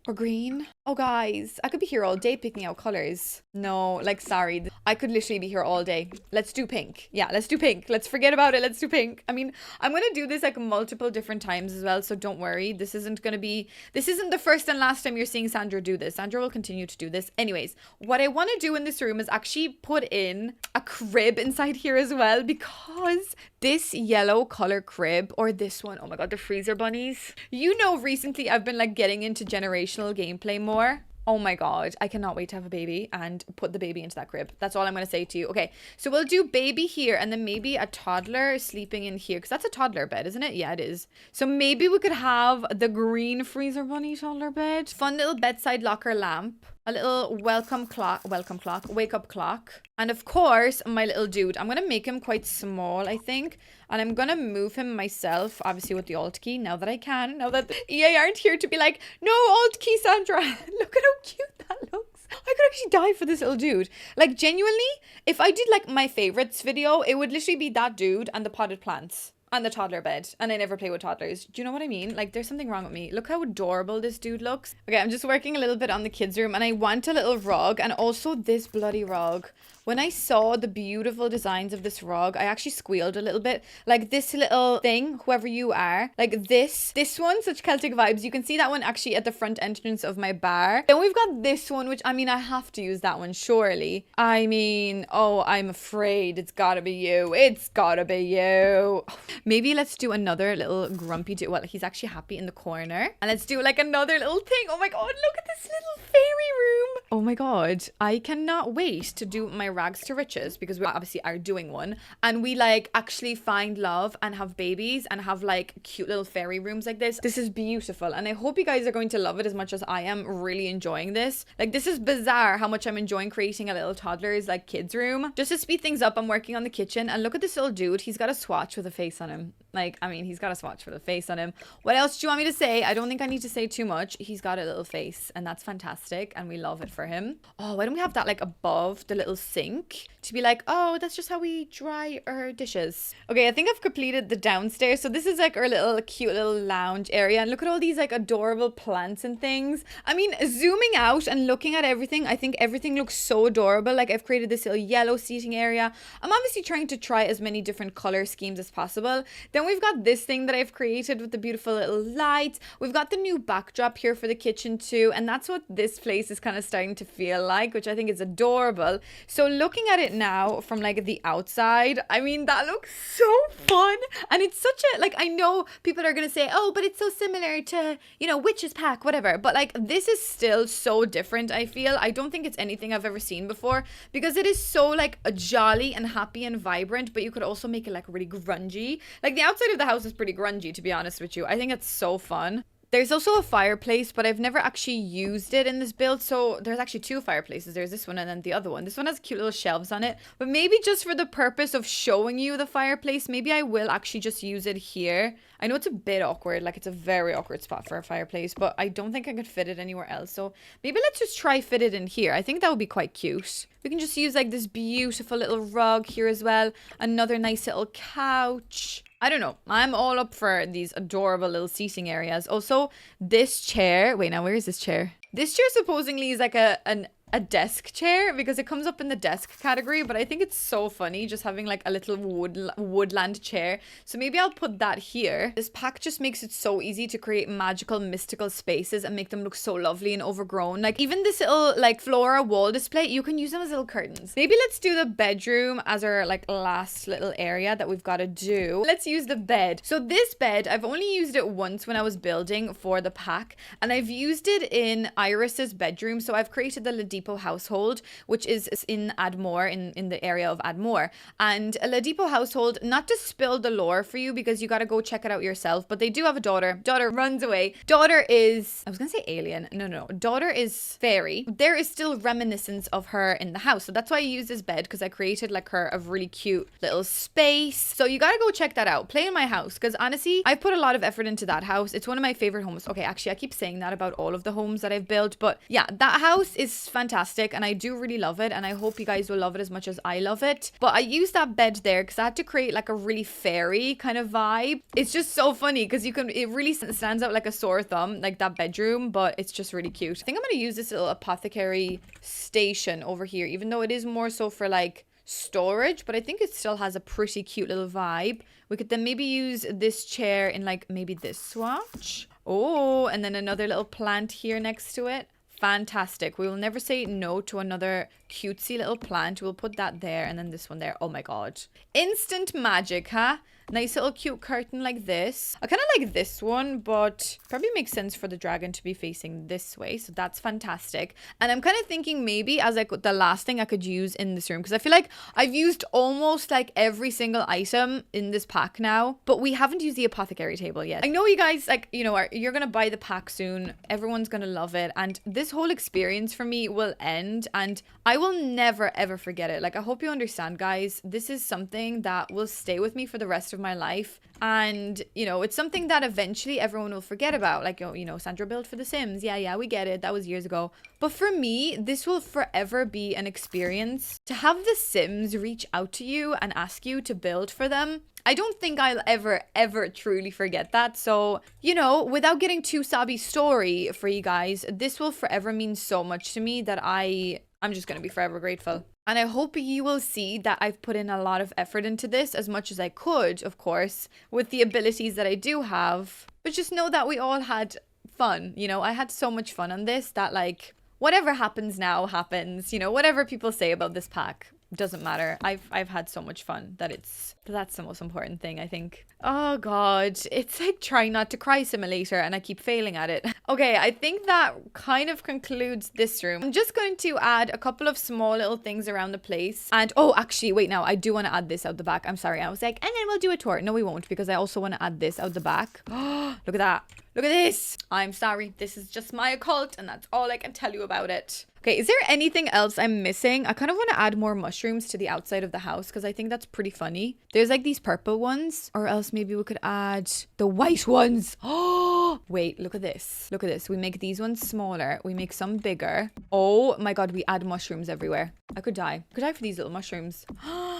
Or green. Oh guys, I could be here all day picking out colors. No, like sorry. I could literally be here all day. Let's do pink. Yeah, let's do pink. Let's forget about it. Let's do pink. I mean, I'm going to do this like multiple different times as well, so don't worry. This isn't the first and last time you're seeing Sandra do this. Sandra will continue to do this. Anyways, what I want to do in this room is actually put in a crib inside here as well, because this yellow color crib, or this one, oh my God, the freezer bunnies. You know, recently I've been like getting into generational gameplay more. Oh my God, I cannot wait to have a baby and put the baby into that crib. That's all I'm going to say to you. Okay, so we'll do baby here and then maybe a toddler sleeping in here, because that's a toddler bed, isn't it? Yeah, it is. So maybe we could have the green freezer bunny toddler bed. Fun little bedside locker lamp. A little wake up clock. And of course, my little dude. I'm going to make him quite small, I think. And I'm going to move him myself, obviously with the Alt key, now that I can. Now that EA aren't here to be like, no, Alt key, Sandra. Look at how cute that looks. I could actually die for this little dude. Like, genuinely, if I did like my favorites video, it would literally be that dude and the potted plants. And the toddler bed. And I never play with toddlers. Do you know what I mean? Like, there's something wrong with me. Look how adorable this dude looks. Okay, I'm just working a little bit on the kids' room. And I want a little rug. And also this bloody rug. When I saw the beautiful designs of this rug, I actually squealed a little bit. Like this little thing, whoever you are. Like this one, such Celtic vibes. You can see that one actually at the front entrance of my bar. Then we've got this one, which, I mean, I have to use that one, surely. I mean, oh, I'm afraid it's gotta be you. It's gotta be you. Maybe let's do another little grumpy dude. Well, he's actually happy in the corner. And let's do like another little thing. Oh my God, look at this little fairy room. Oh my God, I cannot wait to do my rags to riches, because we obviously are doing one, and we like actually find love and have babies and have like cute little fairy rooms like this. This is beautiful, and I hope you guys are going to love it as much as I am really enjoying this. Like, this is bizarre how much I'm enjoying creating a little toddler's like kids room. Just to speed things up, I'm working on the kitchen, and look at this little dude. He's got a swatch with a face on him. Like, I mean, he's got a swatch with a face on him. What else do you want me to say? I don't think I need to say too much. He's got a little face, and that's fantastic, and we love it for him. Oh, why don't we have that like above the little sink to be like, oh, that's just how we dry our dishes. Okay, I think I've completed the downstairs. So this is like our little cute little lounge area, and look at all these like adorable plants and things. I mean, zooming out and looking at everything, I think everything looks so adorable. Like, I've created this little yellow seating area. I'm obviously trying to try as many different color schemes as possible. Then we've got this thing that I've created with the beautiful little lights. We've got the new backdrop here for the kitchen too, and that's what this place is kind of starting to feel like, which I think is adorable. So looking at it now from like the outside, I mean, that looks so fun. And it's such a, like, I know people are gonna say, oh, but it's so similar to, you know, Witch's Pack, whatever, but like, this is still so different. I feel, I don't think it's anything I've ever seen before, because it is so like a jolly and happy and vibrant, but you could also make it like really grungy. Like, the outside of the house is pretty grungy, to be honest with you. I think it's so fun. There's also a fireplace, but I've never actually used it in this build. So there's actually two fireplaces. There's this one and then the other one. This one has cute little shelves on it. But maybe just for the purpose of showing you the fireplace, maybe I will actually just use it here. I know it's a bit awkward. Like, it's a very awkward spot for a fireplace, but I don't think I could fit it anywhere else. So maybe let's just try fit it in here. I think that would be quite cute. We can just use like this beautiful little rug here as well. Another nice little couch. I don't know. I'm all up for these adorable little seating areas. Also, this chair. Wait, now where is this chair? This chair supposedly is like a desk chair, because it comes up in the desk category, but I think it's so funny just having like a little woodland chair. So maybe I'll put that here. This pack just makes it so easy to create magical, mystical spaces and make them look so lovely and overgrown. Like, even this little like flora wall display, you can use them as little curtains. Maybe let's do the bedroom as our like last little area that we've got to do. Let's use the bed. So this bed, I've only used it once when I was building for the pack, and I've used it in Iris's bedroom. So I've created the Depot household, which is in Admore, in the area of Admore. And La Depot household, not to spill the lore for you because you got to go check it out yourself, but they do have a daughter. Daughter runs away. Daughter is, I was gonna say alien. No. Daughter is fairy. There is still reminiscence of her in the house. So that's why I use this bed, because I created like her a really cute little space. So you gotta go check that out. Play in my house, because honestly, I've put a lot of effort into that house. It's one of my favorite homes. Okay, actually, I keep saying that about all of the homes that I've built, but yeah, that house is fantastic and I do really love it, and I hope you guys will love it as much as I love it. But I used that bed there because I had to create like a really fairy kind of vibe. It's just so funny because it really stands out like a sore thumb, like that bedroom, but it's just really cute. I think I'm gonna use this little apothecary station over here, even though it is more so for like storage, but I think it still has a pretty cute little vibe. We could then maybe use this chair in like maybe this swatch. Oh, and then another little plant here next to it. Fantastic. We will never say no to another cutesy little plant. We'll put that there and then this one there. Oh my god. Instant magic, huh? Nice little cute curtain like this. I kind of like this one, but probably makes sense for the dragon to be facing this way. So that's fantastic. And I'm kind of thinking maybe as like the last thing I could use in this room, because I feel like I've used almost like every single item in this pack now, but we haven't used the apothecary table yet. I know you guys like, you know, you're going to buy the pack soon. Everyone's going to love it. And this whole experience for me will end and I will never ever forget it. Like, I hope you understand, guys. This is something that will stay with me for the rest of my life, and you know, it's something that eventually everyone will forget about. Like, oh, you know, Sandra built for The Sims. Yeah, we get it, that was years ago. But for me, this will forever be an experience. To have The Sims reach out to you and ask you to build for them, I don't think I'll ever truly forget that. So, you know, without getting too sobby story for you guys, this will forever mean so much to me that I'm just gonna be forever grateful. And I hope you will see that I've put in a lot of effort into this, as much as I could, of course, with the abilities that I do have. But just know that we all had fun. You know, I had so much fun on this that, like, whatever happens now happens. You know, whatever people say about this pack doesn't matter. I've had so much fun that that's the most important thing, I think. Oh god, it's like trying not to cry simulator and I keep failing at it. Okay, I think that kind of concludes this room. I'm just going to add a couple of small little things around the place. And oh, actually, wait, now I do want to add this out the back. I'm sorry, I was like, and then we'll do a tour. No, we won't, because I also want to add this out the back. Look at that. Look at this. I'm sorry, this is just my occult and that's all I can tell you about it. Okay, is there anything else I'm missing? I kind of want to add more mushrooms to the outside of the house because I think that's pretty funny. There's like these purple ones, or else maybe we could add the white ones. Oh, wait, look at this. Look at this. We make these ones smaller. We make some bigger. Oh my god, we add mushrooms everywhere. I could die. I could die for these little mushrooms.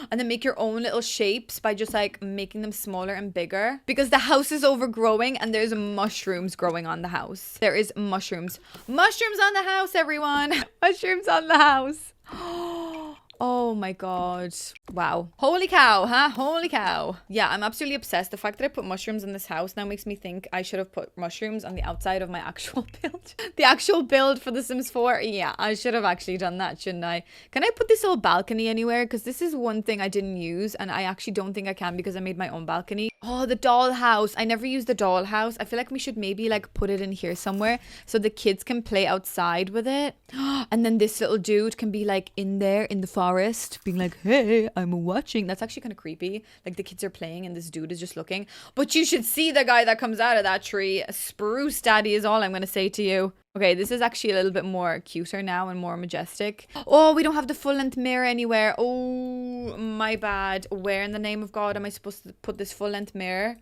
And then make your own little shapes by just like making them smaller and bigger. Because the house is overgrowing and there's mushrooms growing on the house. There is mushrooms. Mushrooms on the house, everyone. Mushrooms on the house. Oh my god. Wow. Holy cow, huh? Holy cow. Yeah, I'm absolutely obsessed. The fact that I put mushrooms in this house now makes me think I should have put mushrooms on the outside of my actual build. The actual build for The Sims 4. Yeah, I should have actually done that, shouldn't I? Can I put this little balcony anywhere? Because this is one thing I didn't use and I actually don't think I can because I made my own balcony. Oh, the dollhouse. I never used the dollhouse. I feel like we should maybe like put it in here somewhere so the kids can play outside with it. And then this little dude can be like in there in the forest being like, hey, I'm watching. That's actually kind of creepy. Like the kids are playing and this dude is just looking. But you should see the guy that comes out of that tree. Spruce daddy is all I'm going to say to you. Okay, this is actually a little bit more cuter now and more majestic. Oh, we don't have the full-length mirror anywhere. Oh, my bad. Where in the name of God am I supposed to put this full-length mirror?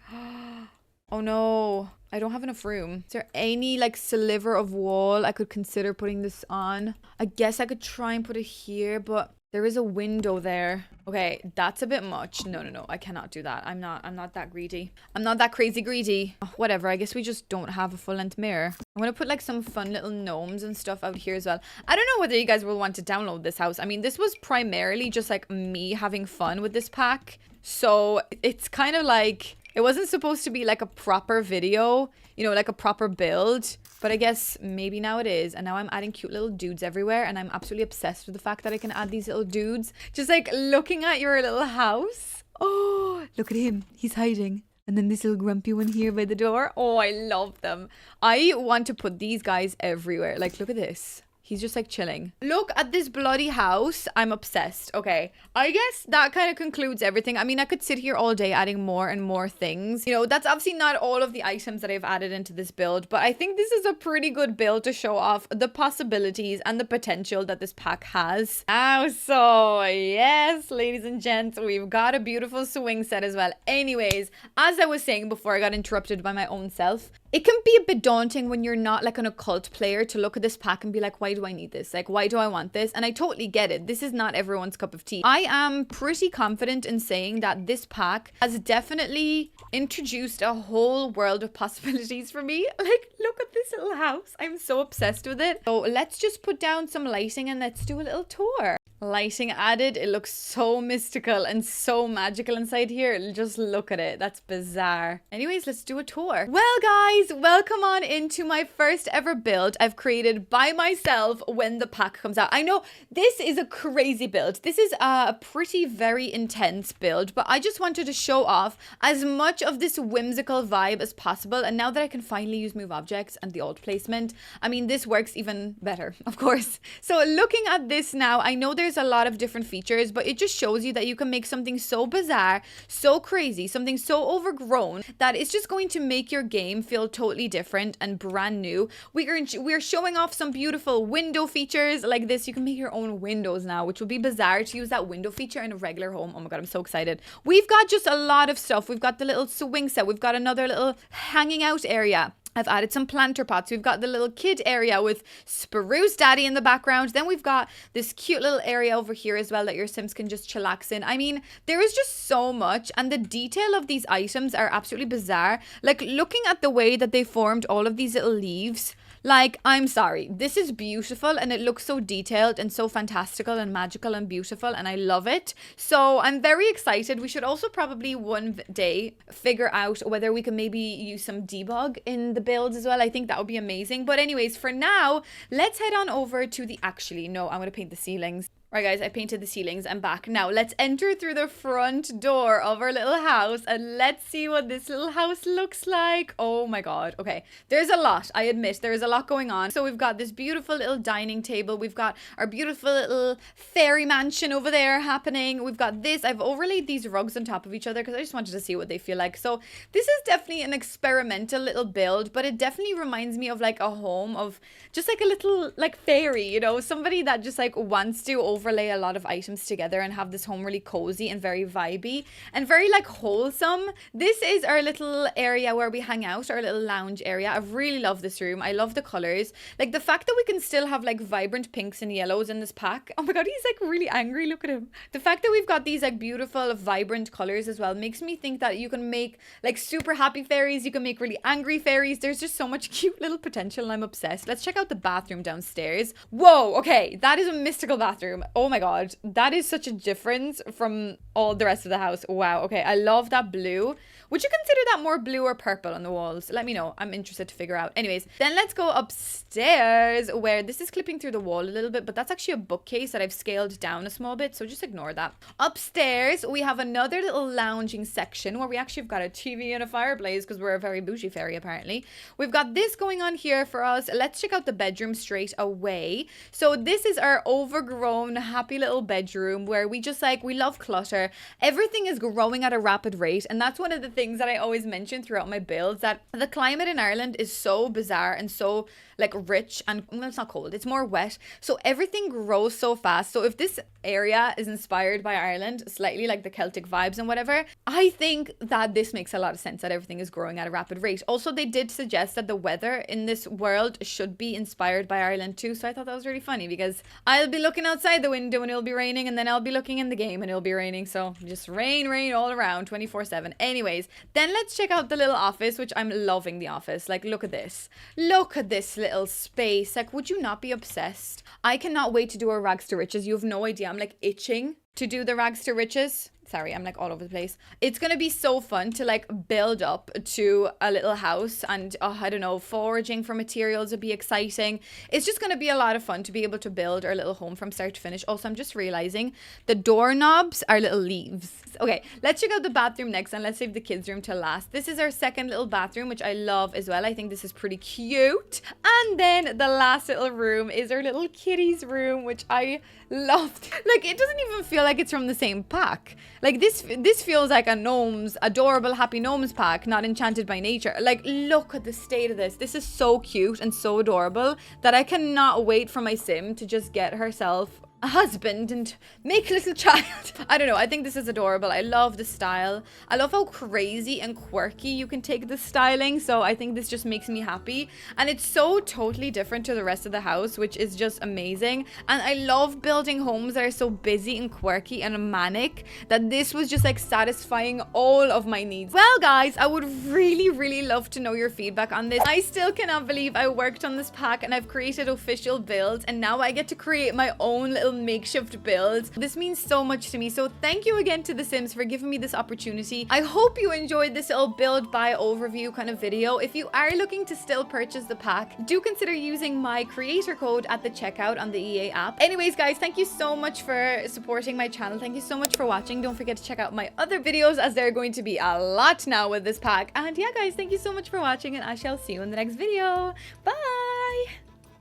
Oh no, I don't have enough room. Is there any like sliver of wall I could consider putting this on? I guess I could try and put it here, but there is a window there. Okay, that's a bit much. No, I cannot do that. I'm not that greedy. I'm not that crazy greedy. Oh, whatever, I guess we just don't have a full-length mirror. I'm gonna put like some fun little gnomes and stuff out here as well. I don't know whether you guys will want to download this house. I mean, this was primarily just like me having fun with this pack. So it's kind of like, it wasn't supposed to be like a proper video, you know, like a proper build. But I guess maybe now it is. And now I'm adding cute little dudes everywhere. And I'm absolutely obsessed with the fact that I can add these little dudes. Just like looking at your little house. Oh, look at him. He's hiding. And then this little grumpy one here by the door. Oh, I love them. I want to put these guys everywhere. Like, look at this. He's just like chilling. Look at this bloody house. I'm obsessed. Okay. I guess that kind of concludes everything. I mean, I could sit here all day adding more and more things. You know, that's obviously not all of the items that I've added into this build, but I think this is a pretty good build to show off the possibilities and the potential that this pack has. So yes, ladies and gents, we've got a beautiful swing set as well. Anyways, as I was saying before I got interrupted by my own self, it can be a bit daunting when you're not like an occult player to look at this pack and be like, why do I need this? Like, why do I want this? And I totally get it. This is not everyone's cup of tea. I am pretty confident in saying that this pack has definitely introduced a whole world of possibilities for me. Like, look at this little house. I'm so obsessed with it. So let's just put down some lighting and let's do a little tour. Lighting added. It looks so mystical and so magical inside here. Just look at it. That's bizarre. Anyways, let's do a tour. Well, guys, welcome on into my first ever build I've created by myself when the pack comes out. I know this is a crazy build. This is a pretty very intense build, but I just wanted to show off as much of this whimsical vibe as possible. And now that I can finally use move objects and the alt placement, I mean, this works even better, of course. So looking at this now, I know there's a lot of different features, but it just shows you that you can make something so bizarre, so crazy, something so overgrown that it's just going to make your game feel totally different and brand new. We're showing off some beautiful window features like this. You can make your own windows now, which would be bizarre to use that window feature in a regular home. Oh my god, I'm so excited. We've got just a lot of stuff. We've got the little swing set. We've got another little hanging out area. I've added some planter pots. We've got the little kid area with Spruce Daddy in the background. Then we've got this cute little area over here as well that your Sims can just chillax in. I mean, there is just so much, and the detail of these items are absolutely bizarre. Like, looking at the way that they formed all of these little leaves, like, I'm sorry, this is beautiful and it looks so detailed and so fantastical and magical and beautiful, and I love it. So I'm very excited. We should also probably one day figure out whether we can maybe use some debug in the builds as well. I think that would be amazing. But anyways, for now, let's head on over to the, actually, no, I'm going to paint the ceilings. Right, guys, I painted the ceilings. I'm back. Now, let's enter through the front door of our little house and let's see what this little house looks like. Oh my god. Okay, there's a lot. I admit, there is a lot going on. So we've got this beautiful little dining table. We've got our beautiful little fairy mansion over there happening. We've got this. I've overlaid these rugs on top of each other because I just wanted to see what they feel like. So this is definitely an experimental little build, but it definitely reminds me of like a home of just like a little like fairy, you know, somebody that just like wants to overlay a lot of items together and have this home really cozy and very vibey and very like wholesome. This is our little area where we hang out, our little lounge area. I really love this room. I love the colors. Like the fact that we can still have like vibrant pinks and yellows in this pack. Oh my god, he's like really angry. Look at him. The fact that we've got these like beautiful vibrant colors as well makes me think that you can make like super happy fairies. You can make really angry fairies. There's just so much cute little potential and I'm obsessed. Let's check out the bathroom downstairs. Whoa, okay, that is a mystical bathroom. Oh my god, that is such a difference from all the rest of the house. Wow, okay, I love that blue. Would you consider that more blue or purple on the walls? Let me know. I'm interested to figure out. Anyways, then let's go upstairs where this is clipping through the wall a little bit, but that's actually a bookcase that I've scaled down a small bit, so just ignore that. Upstairs, we have another little lounging section where we actually have got a TV and a fireplace because we're a very bougie fairy apparently. We've got this going on here for us. Let's check out the bedroom straight away. So this is our overgrown, happy little bedroom where we just like, we love clutter. Everything is growing at a rapid rate, and that's one of the things that I always mention throughout my builds, that the climate in Ireland is so bizarre and so like rich and well, it's not cold, it's more wet, so everything grows so fast. So if this area is inspired by Ireland, slightly like the Celtic vibes and whatever, I think that this makes a lot of sense that everything is growing at a rapid rate. Also, they did suggest that the weather in this world should be inspired by Ireland too, so I thought that was really funny because I'll be looking outside the window and it'll be raining, and then I'll be looking in the game and it'll be raining, so just rain all around 24/7. Anyways, then let's check out the little office, which I'm loving the office. Like, look at this little space. Like, would you not be obsessed? I cannot wait to do a rags to riches. You have no idea. I'm like itching to do the rags to riches. Sorry, I'm like all over the place. It's gonna be so fun to like build up to a little house, and I don't know, foraging for materials would be exciting. It's just gonna be a lot of fun to be able to build our little home from start to finish. Also, I'm just realizing the doorknobs are little leaves. Okay, let's check out the bathroom next, and let's save the kids' room till last. This is our second little bathroom, which I love as well. I think this is pretty cute. And then the last little room is our little kitty's room, which I loved. Like, it doesn't even feel like it's from the same pack. Like, this feels like a gnomes, adorable happy gnomes pack, not Enchanted by Nature. Like, look at the state of this. This is so cute and so adorable that I cannot wait for my sim to just get herself a husband and make a little child. I don't know, I think this is adorable. I love the style. I love how crazy and quirky you can take the styling, so I think this just makes me happy. And it's so totally different to the rest of the house, which is just amazing. And I love building homes that are so busy and quirky and manic that this was just like satisfying all of my needs. Well guys, I would really love to know your feedback on this. I still cannot believe I worked on this pack and I've created official builds, and now I get to create my own little makeshift builds. This means so much to me, so thank you again to The Sims for giving me this opportunity. I hope you enjoyed this little build buy overview kind of video. If you are looking to still purchase the pack, do consider using my creator code at the checkout on the EA app. Anyways guys, thank you so much for supporting my channel. Thank you so much for watching. Don't forget to check out my other videos, as there are going to be a lot now with this pack. And yeah guys, thank you so much for watching, and I shall see you in the next video. Bye.